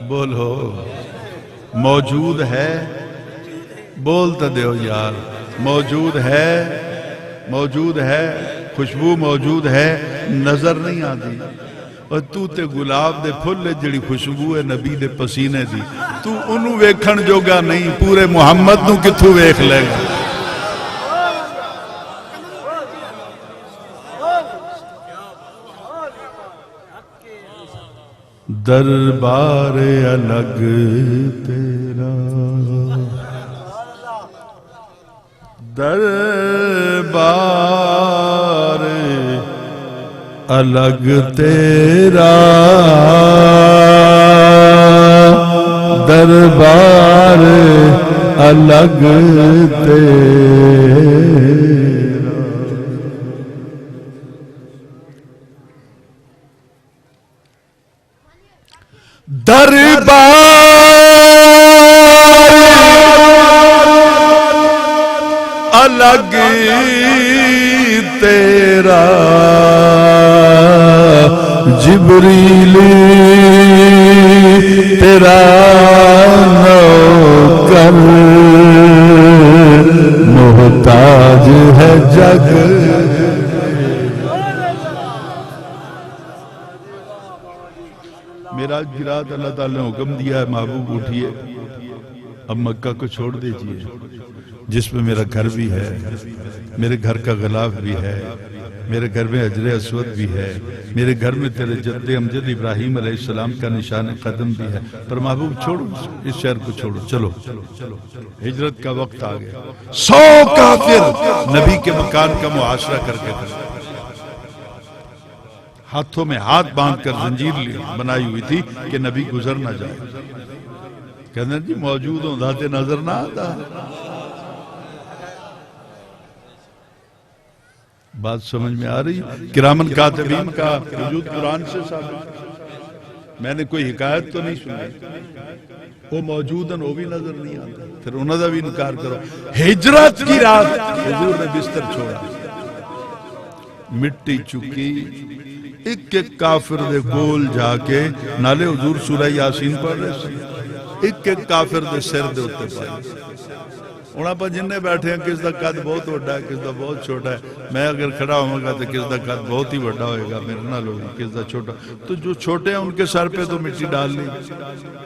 بولو موجود ہے، بول تا دیو یار، موجود ہے، موجود ہے، خوشبو موجود ہے، نظر نہیں آتی۔ اور تو تے گلاب دے پھل جڑی خوشبو ہے نبی دے پسینے دی، تو انہوں ویکھن جوگا نہیں، پورے محمد نو کتھوں ویکھ لے گا۔ دربار الگ تیرا، دربار الگ تیرا، دربار الگ تیرا، دربار الگ تیرا، جبریل تیرا نوکر، محتاج ہے جگ۔ معراج کی رات اللہ تعالیٰ نے حکم دیا ہے محبوب اٹھیے اب مکہ کو چھوڑ دیجئے جس میں میرا گھر بھی ہے، میرے گھر کا غلاف بھی ہے، میرے گھر میں حجر اسود بھی ہے، میرے گھر میں تیرے جد امجد ابراہیم علیہ السلام کا نشان قدم بھی ہے، پر محبوب چھوڑو اس شہر کو چھوڑو، چلو ہجرت کا وقت آ گیا۔ 100 کافر نبی کے مکان کا معاشرہ کر کے تھے، ہاتھوں میں ہاتھ باندھ کر زنجیر بنائی ہوئی تھی کہ نبی گزر نہ جائے۔ کہتے ہیں جی موجود ہوں دھاتے نظر نہ آتا۔ بات سمجھ میں آ رہی؟ کرامن کاتبین کا وجود قرآن سے ثابت، میں نے کوئی حکایت تو نہیں سنی، وہ موجود ہیں وہ بھی نظر نہیں آتا، پھر انہوں نے بھی انکار کرو۔ ہجرت کی رات حضور نے بستر چھوڑا، مٹی چکی، ایک ایک کافر دے گول جا کے نالے حضور سورہ یاسین پڑھ رہے سے، ایک ایک کافر دے سر دے ہوتے پائے۔ انہاں پر جنہیں بیٹھے ہیں کس دا قد بہت وڈا ہے، کس دا بہت چھوٹا ہے، میں اگر کھڑا ہوں گا تو کس دا قد بہت ہی وڈا ہوئے گا، میرے نہ لوگ کس دا چھوٹا، تو جو چھوٹے ہیں ان کے سر پہ تو مٹی ڈال لی،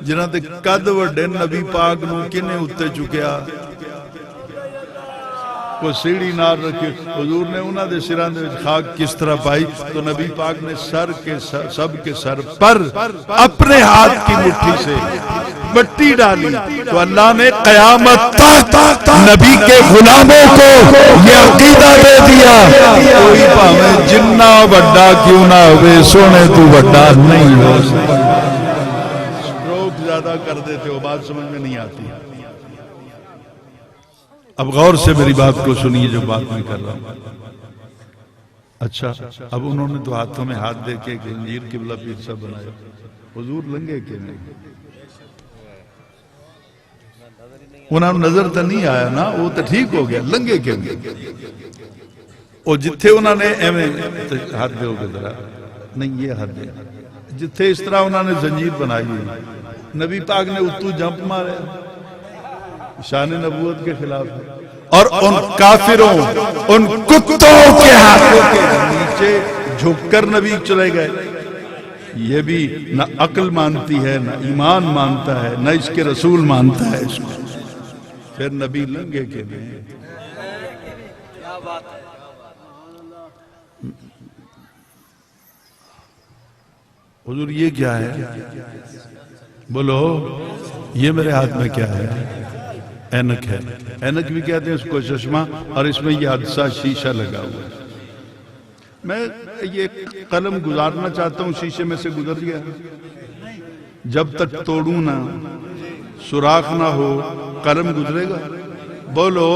جنہاں تے قد وڈے نبی پاک نو کنے اتے چکیا، کوئی سیڑھی نار رکھی، حضور نے انہاں دے سران دے خاک کس طرح پائی، تو نبی پاک نے سب کے سر پر اپنے ہاتھ کی مٹھی سے مٹی ڈالی، تو اللہ نے قیامت تک نبی کے غلاموں کو یہ عقیدہ دے دیا، کوئی پاویں جنہ بڑا کیوں نہ ہوئے سونے تو بڑا نہیں ہو سکتا۔ سٹروک زیادہ کر دیتے ہو، بات سمجھ میں نہیں آتی۔ اب غور سے میری بات کو سنیے جو بات میں کر رہا ہوں۔ اچھا اب انہوں نے تو ہاتھوں میں ہاتھ دے کے ایک زنجیر قبلہ پیر سا بنایا، حضور لنگے کے نہیں، انہوں نے نظر تو نہیں آیا نا، وہ تو ٹھیک ہو گیا، لنگے کے نہیں، اور جتھے انہوں نے ہاتھ دے ہوگے ذرا نہیں، یہ ہاتھ دے جتھے اس طرح انہوں نے زنجیر بنائی ہوئی، نبی پاک نے اتو جمپ مارے، شان نبوت کے خلاف ہے، اور ان کافروں ان کتوں کے ہاتھوں کے نیچے جھک کر نبی چلے گئے۔ یہ بھی نہ عقل مانتی ہے، نہ ایمان مانتا ہے، نہ اس کے رسول مانتا ہے اس کو، پھر نبی لنگے کے نہیں۔ حضور یہ کیا ہے؟ بولو یہ میرے ہاتھ میں کیا ہے؟ اینک ہے، اینک بھی کہتے ہیں اس کو چشمہ، اور اس میں یہ حادثہ شیشہ لگا ہوا ہے۔ میں یہ قلم گزارنا چاہتا ہوں، شیشے میں سے گزر گیا، جب تک توڑوں نہ سوراخ نہ ہو قلم گزرے گا؟ بولو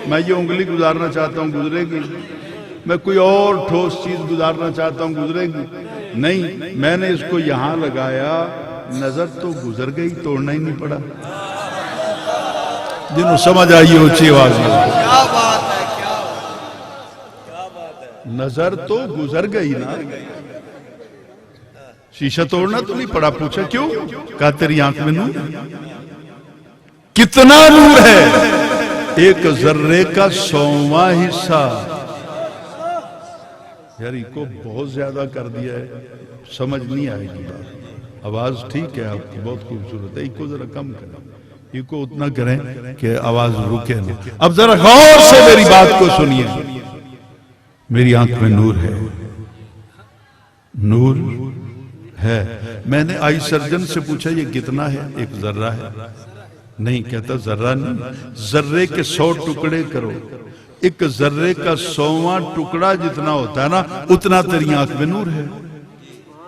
میں یہ انگلی گزارنا چاہتا ہوں، گزرے گی؟ میں کوئی اور ٹھوس چیز گزارنا چاہتا ہوں، گزرے گی؟ نہیں، میں نے اس کو یہاں لگایا، نظر تو گزر گئی، توڑنا ہی نہیں پڑا۔ جنہوں سمجھ آئیے اونچی آواز میں، کیا بات ہے، نظر تو گزر گئی نا، شیشہ توڑنا تو نہیں پڑا۔ پوچھا کیوں؟ کہا تیری آنکھ میں نور، کتنا نور ہے؟ ایک ذرے کا 100واں حصہ۔ یار یہ کو بہت زیادہ کر دیا ہے، سمجھ نہیں آئے گی بات۔ آواز ٹھیک ہے آپ کی، بہت خوبصورت ہے، ایک کو ذرا کم کریں، ایک کو اتنا کریں کہ آواز رکے نہ۔ اب ذرا غور سے میری بات کو سنیے، میری آنکھ میں نور ہے، نور ہے۔ میں نے آئی سرجن سے پوچھا یہ کتنا ہے؟ ایک ذرہ ہے؟ نہیں، کہتا ذرہ نہیں، ذرے کے 100 ٹکڑے کرو، ایک ذرے کا 100واں ٹکڑا جتنا ہوتا ہے نا، اتنا تیری آنکھ میں نور ہے۔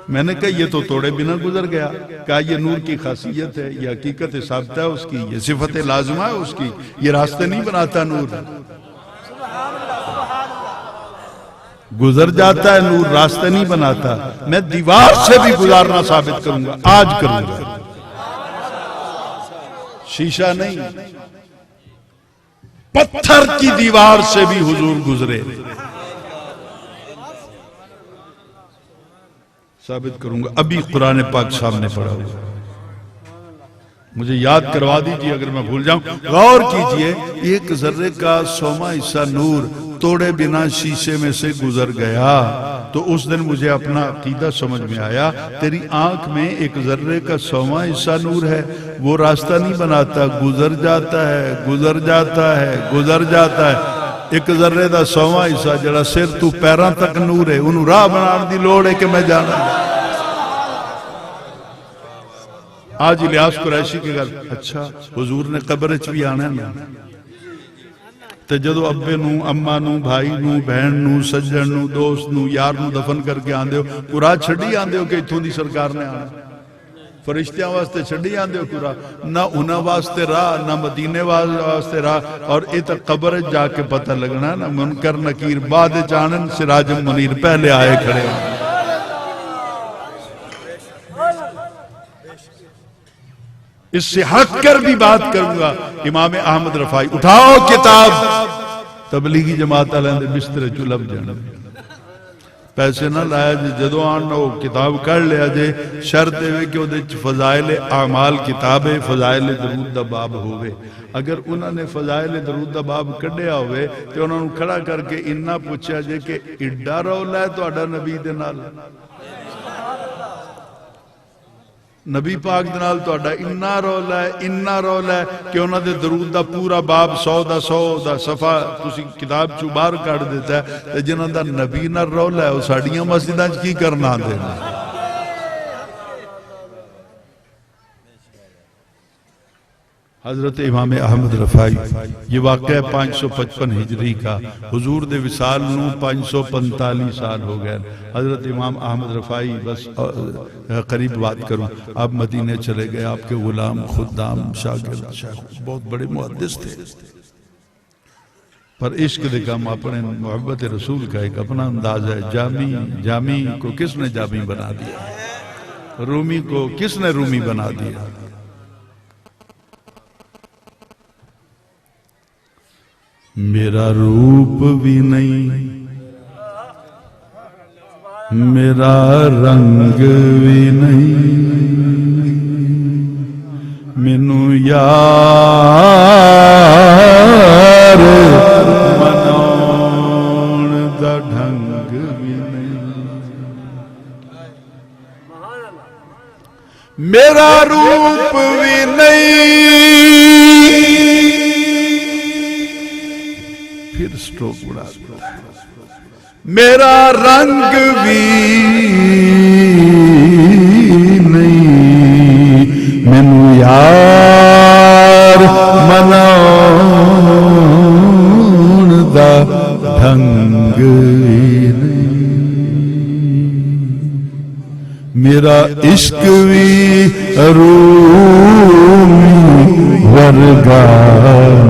میں نے کہا یہ تو توڑے بنا گزر گیا۔ کہا یہ نور کی خاصیت ہے، یہ حقیقت ثابت ہے اس کی، یہ صفت لازمہ ہے اس کی، یہ راستے نہیں بناتا نور، گزر جاتا ہے نور، راستے نہیں بناتا۔ میں دیوار سے بھی گزارنا ثابت کروں گا، آج کروں گا، شیشہ نہیں، پتھر کی دیوار سے بھی حضور گزرے، ثابت کروں گا۔ ابھی قرآن پاک سامنے پڑھا ہوا، مجھے یاد کروا دیجئے اگر میں بھول جاؤں. غور کیجئے, ایک ذرے کا 100واں حصہ نور توڑے بنا شیشے میں سے گزر گیا. تو اس دن مجھے اپنا عقیدہ سمجھ میں آیا, تیری آنکھ میں ایک ذرے کا 100واں حصہ نور ہے, وہ راستہ نہیں بناتا, گزر جاتا ہے, گزر جاتا ہے, گزر جاتا ہے. ایک ذرے دا 100واں حصہ جڑا سر تو پیران تک نور ہے, انہوں راہ بنان دی لوڑ ہے کہ میں جانا. آج الیاس قریشی کے گھر اچھا حضور نے قبر چ بھی آنا ہے تے جدو ابے نو, اماں نو, بھائی نو, بہن نو, سجن نو, دوست نو, یار نو دفن کر کے آندے ہو, قرآن چھڑی آندے ہو کہ اتھوں دی سرکار نے آنا. فرشتیاں واسطے چھڑی آندے ہو قرآن, نہ انہاں واسطے راہ, نہ مدینے واسطے راہ. اور ایتا قبر جا کے پتہ لگنا نا, منکر نکیر بعد چانن سراج منیر پہلے آئے کھڑے ہوں. اس سے ہٹ کر بھی بات کروں گا. امام احمد رفاعی, اٹھاؤ کتاب, تبلیغی جماعت علیہ بستر چلب جانا, پیسے نہ لایا جے, جدو آنا ہو کتاب کر لیا جے, شرط ہے کہ وہ فضائل اعمال کتاب ہے, فضائل درود دا باب ہوئے. اگر انہوں نے فضائل درود دا باب کڈیا ہوئے تو انہوں نے کھڑا کر کے انہا پوچھا جے کہ اڈا رولا ہے تو اڈا نبی دے نال, نبی پاک دنال تو اڈا انہا رولا ہے کہ انہوں نے درود دا پورا باب 100 دا صفحہ تسی کتاب چو بار کر دیتا ہے, جنہوں دا نبی نہ رولا ہے وہ ساڑیاں مسجداں کی کرنا دینا. حضرت امام احمد رفاعی, یہ واقعہ ہے 555 ہجری کا, حضور دے وصال نو 545 سال ہو گئے. حضرت امام احمد رفاعی, بس قریب بات کروں, آپ مدینے چلے گئے, آپ کے غلام, خدام, شاگرد, بہت بڑے محدث تھے, پر عشق دے کام اپنے محبت رسول کا ایک اپنا انداز ہے. جامی کو کس نے جامی بنا دیا, رومی کو کس نے رومی بنا دیا. میرا روپ بھی نہیں, میرا رنگ بھی نہیں, مینوں یار مناؤن دا ڈھنگ بھی نہیں, میرا روپ بھی نہیں, پھر سٹروک بڑھا دیا, میرا رنگ بھی نہیں, مینوں یار مناؤن دا ڈھنگ بھی نہیں, میرا عشق بھی رومی ورگا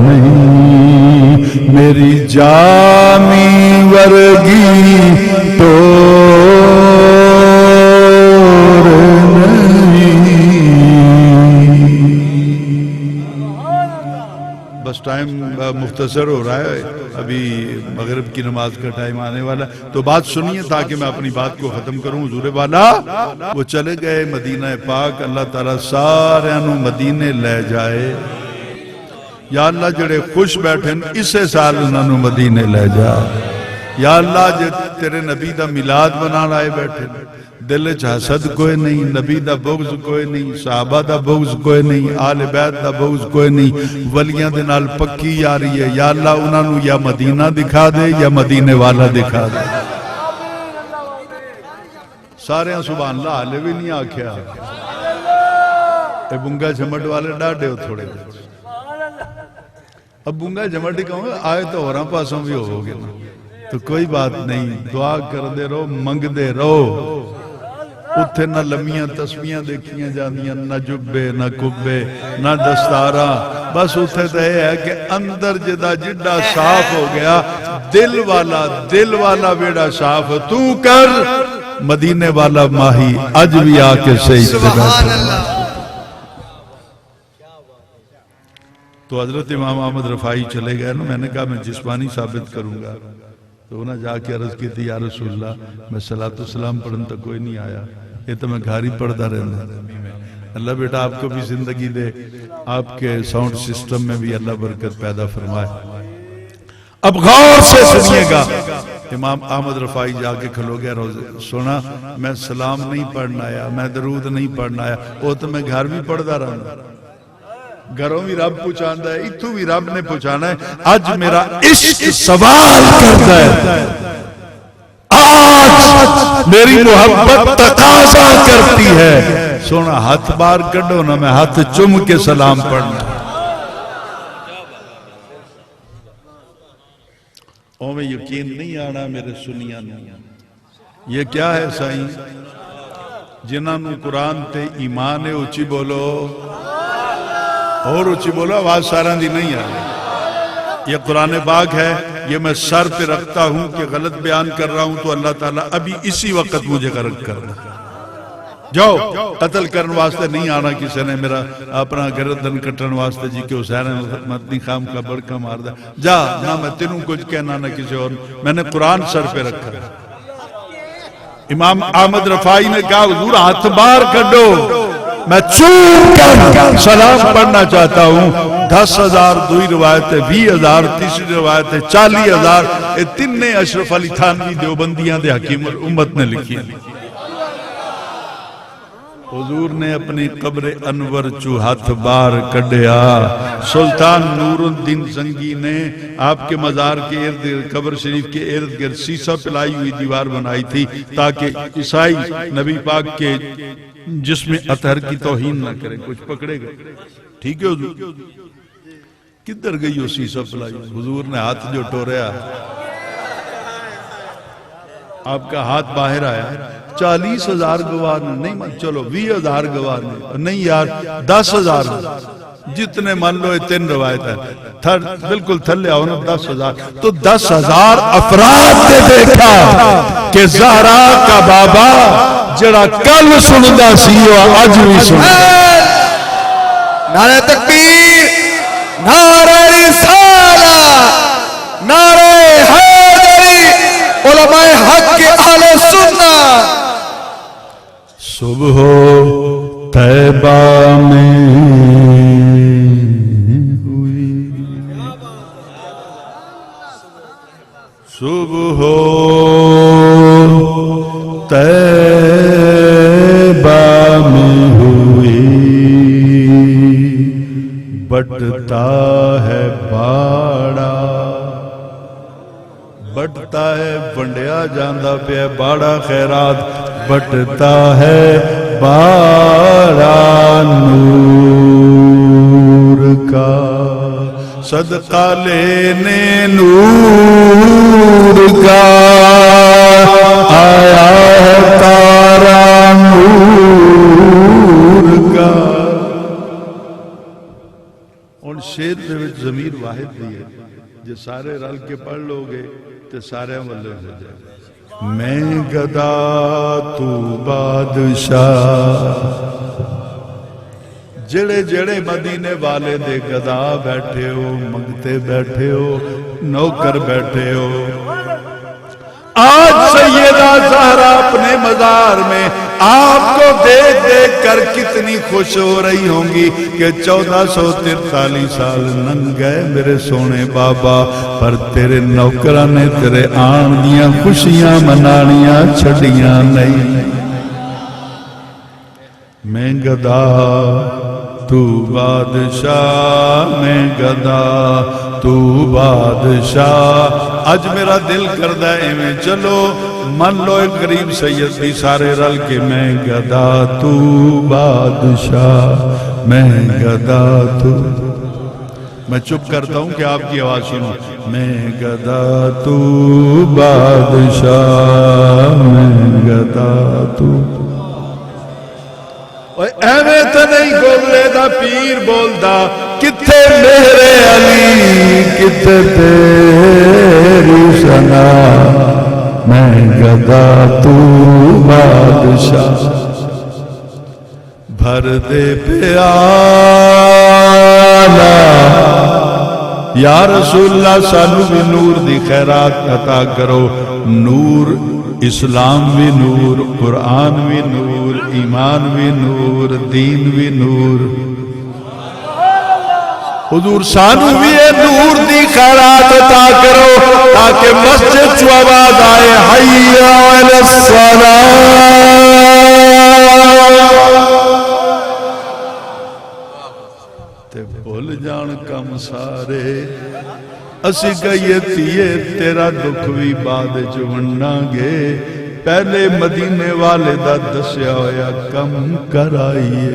نہیں, میری جامی ورگی ٹور نہیں. بس ٹائم مختصر ہو رہا ہے, ابھی مغرب کی نماز کا ٹائم آنے والا, تو بات سنیے تاکہ میں اپنی بات کو ختم کروں. حضور والا وہ چلے گئے مدینہ پاک, اللہ تعالیٰ سارے انہوں مدینے لے جائے. یا اللہ جڑے خوش بیٹھیں اسے سال انہوں نے مدینے لے جا. یا اللہ جے تیرے نبی دا میلاد بنان آئے بیٹھے, دل چ حسد کوئی نہیں, نبی دا بغض کوئی نہیں, صحابہ دا بغض کوئی نہیں, آل بیت دا بغض کوئی نہیں, ولیاں دے نال پکی یاری ہے. یا اللہ انہوں نے یا مدینہ دکھا دے یا مدینے والا دکھا دے. سارے ہیں سبحان اللہ, آلے بھی نہیں آکھیا, اے بنگا جھمٹ والے ڈاڑے ہو تھوڑے دے. اب بونگا جمٹی کہوں گا آئے تو اور پاسوں بھی ہو گے نا, تو کوئی بات نہیں, دعا کر دے رہو, منگ دے رہو. اتھے نہ لمیاں تسبیاں دیکھیاں جاندیاں, نہ جبے نہ کبے نہ دستاراں, بس اتھے تو یہ ہے کہ اندر جدا جڈا صاف ہو گیا, دل والا بیڑا صاف تو کر. مدینے والا ماہی اج بھی آ کے صحیح بیٹھا. تو حضرت امام احمد رفاعی چلے گئے نا, میں نے کہا میں جسمانی ثابت کروں گا. تو انہوں نے جا کے عرض کی تھی, یا رسول اللہ میں صلاۃ و سلام پڑھن تک کوئی نہیں آیا, یہ تو میں گھاری پڑھتا رہنا. اللہ بیٹا آپ کو بھی زندگی دے، آپ کے ساؤنڈ سسٹم میں بھی اللہ برکت پیدا فرمائے۔ اب غور سے سنیے گا، امام احمد رفاعی جا کے کھلو گیا روزے، سونا میں سلام نہیں پڑھنا آیا، میں درود نہیں پڑھنا آیا، وہ تو میں گھر بھی پڑھدا رہا، گھروں بھی رب پہنچانا ہے، اتھوں بھی رب نے پہنچانا ہے۔ آج میرا عشق سوال کرتا ہے، آج میری محبت تقاضا کرتی ہے، سونا ہاتھ بار کڈو نا، میں ہاتھ چم کے سلام پڑھنا۔ او میں یقین نہیں آنا میرے سنیاں نہیں، یہ کیا ہے سائیں؟ جنہاں نو قرآن تے ایمان ہے، اچھی بولو اور اچھی بولو، آواز سارا دی نہیں آئی۔ یہ قرآن پاک ہے، یہ میں سر پہ رکھتا ہوں کہ غلط بیان کر رہا ہوں تو اللہ تعالیٰ ابھی اسی وقت مجھے غرق کرنا۔ جاؤ، قتل کرن واسطے نہیں آنا کسی نے میرا اپنا گردن کٹن واسطے جی کہ حسین مدنی خام کا بڑکا مار دا، جا نہ میں تینوں کچھ کہنا نہ کسی اور، میں نے قرآن سر پہ رکھا۔ امام احمد رفاعی نے کہا حضور ہاتھ بار کڈو، میں چوم کر سلام پڑھنا چاہتا ہوں۔ 10,000 دوئی روایت ہے، 20,000 تیسری روایت ہے، 40,000 یہ تینے اشرف علی تھانوی دیوبندیاں دے حکیم الامت نے لکھی۔ حضور نے اپنی قبر انور چو ہاتھ بار کڈیا۔ سلطان نور الدین زنگی نے آپ کے مزار کے ارد گرد، قبر شریف کے ارد گرد سیسا پلائی ہوئی دیوار بنائی تھی تاکہ عیسائی نبی پاک کے جسم اطہر کی توہین نہ کریں۔ کچھ پکڑے گا؟ ٹھیک ہے حضور؟ کدھر گئی ہو سیسا پلائی؟ حضور نے ہاتھ جو ٹوریا، آپ کا ہاتھ باہر آیا، 40,000 گواہ نہیں، چلو 20,000 گواہ نہیں یار، 10,000 جتنے مان لو، 3 روایت ہے، بالکل تھلے آؤ نا، 10,000 تو 10,000 افراد نے دیکھا کہ زہرا کا بابا جڑا کل سندا سی وہ آج بھی سندا۔ نعرہ تکبیر، نعرہ رسالہ، نعرہ حیدری، علماء حق کے اہل سنت۔ صبح طیبہ میں ہوئی، صبح طیبہ میں ہوئی، بٹتا ہے باڑا، بٹتا ہے بنڈیا جاندہ پہ باڑا خیرات، بٹتا ہے باڑا نور کا، صدقہ لینے نور کا، آیا ہے تارا نور کا۔ اور شیر دے وچ ضمیر واحد دی ہے، جو سارے رل کے پڑھ لو گے تو سارے عملے ہو جائے۔ میں گدا تو بادشاہ، جڑے جڑے مدینے والے دے گدا بیٹھے ہو، منگتے بیٹھے ہو، نوکر بیٹھے ہو، آج سیدہ زہرا اپنے مزار میں آپ کو دیکھ دیکھ کر کتنی خوش ہو رہی ہوں گی کہ 1443 سال ننگے میرے سونے بابا، پر تیرے نوکرہ نے تیرے آن دیاں خوشیاں منانیاں چھڑیاں نہیں۔ میں گدا تو بادشاہ، میں گدا تو بادشاہ، آج میرا دل کردہ ہے میں چلو من لو ایک غریب سید بھی سارے رل کے، میں گدا تو بادشاہ، میں گدا تو، میں چپ کرتا ہوں کہ آپ کی آواز سنوں، میں گدا تو بادشاہ، میں گدا تو۔ ایویں تو نہیں گولے دا پیر بولدا، کتے میرے علی کتے تیری سنا، میں گدا تو بادشاہ، بھر دے پیالہ یا رسول اللہ، سانو بھی نور دی خیرات عطا کرو، نور اسلام بھی نور، قرآن بھی نور، ایمان بھی نور، دین بھی نور۔ حضور سانو بھی اے نور دی خیرات عطا کرو تاکہ مسجد چو آواز آئے حی علی الصلاۃ۔ تے بھول جان کم سارے اسی کہیے تیے تیرا دکھ بھی بعد چوننا گے، پہلے مدینے والے دا دسیا ہویا کم کرائیے۔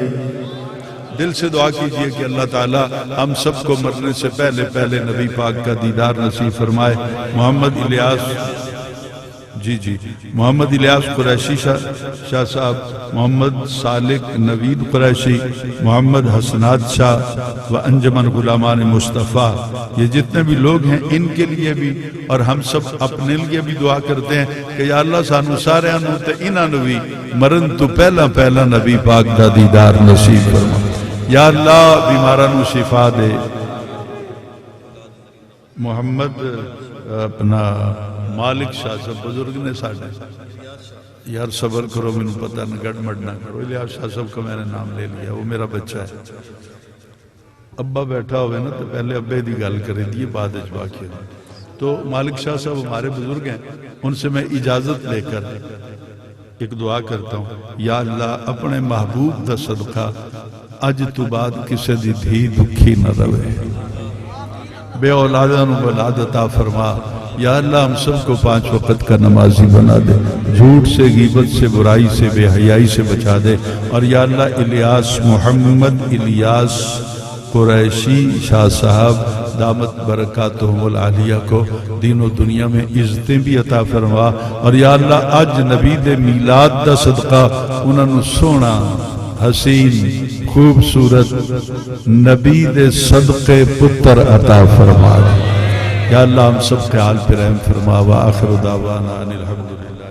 دل سے دعا کیجئے کہ اللہ تعالی ہم سب کو مرنے سے پہلے پہلے نبی پاک کا دیدار نصیب فرمائے۔ محمد الیاس محمد الیاس قریشی شاہ صاحب، محمد سالک نوید قریشی، محمد حسنات شاہ و انجمن غلامان مصطفیٰ، یہ جتنے بھی لوگ ہیں ان کے لیے بھی اور ہم سب اپنے لیے بھی دعا کرتے ہیں کہ یا اللہ سانو سارے انو تے انہاں نو بھی مرن تو پہلا پہلا نبی پاک دا دیدار نصیب فرما۔ یا اللہ بیماران نو شفا دے۔ محمد اپنا مالک شاہ صاحب بزرگ نے ساڑھے یار صبر کرو، میں پتہ نہ گڑ مڑ نہ کرو، الیاس شاہ صاحب کا میں نے نام لے لیا، وہ میرا بچہ ہے۔ ابا بیٹھا ہوئے نا تو پہلے ابے دی گل کرے دیئے بعد اجبا کیا۔ تو مالک شاہ صاحب ہمارے بزرگ ہیں، ان سے میں اجازت لے کر ایک دعا کرتا ہوں۔ یا اللہ اپنے محبوب دا صدقہ اج تو بعد کسے دی دھی دکھی نہ روے، بے اولادہ نو اولاد عطا فرما۔ یا اللہ ہم سب کو 5 وقت کا نمازی بنا دے، جھوٹ سے، غیبت سے، برائی سے، بے حیائی سے بچا دے۔ اور یا اللہ الیاس محمد الیاس قریشی شاہ صاحب دامت برکاتہم العالیہ کو دین و دنیا میں عزتیں بھی عطا فرما۔ اور یا اللہ آج نبی دے میلاد دا صدقہ انہوں نے سونا حسین خوبصورت نبی دے صدقے پتر عطا فرما۔ یا اللہ ہم سب کے حال پر رحم فرما۔ وآخر دعوانا ان الحمدللہ۔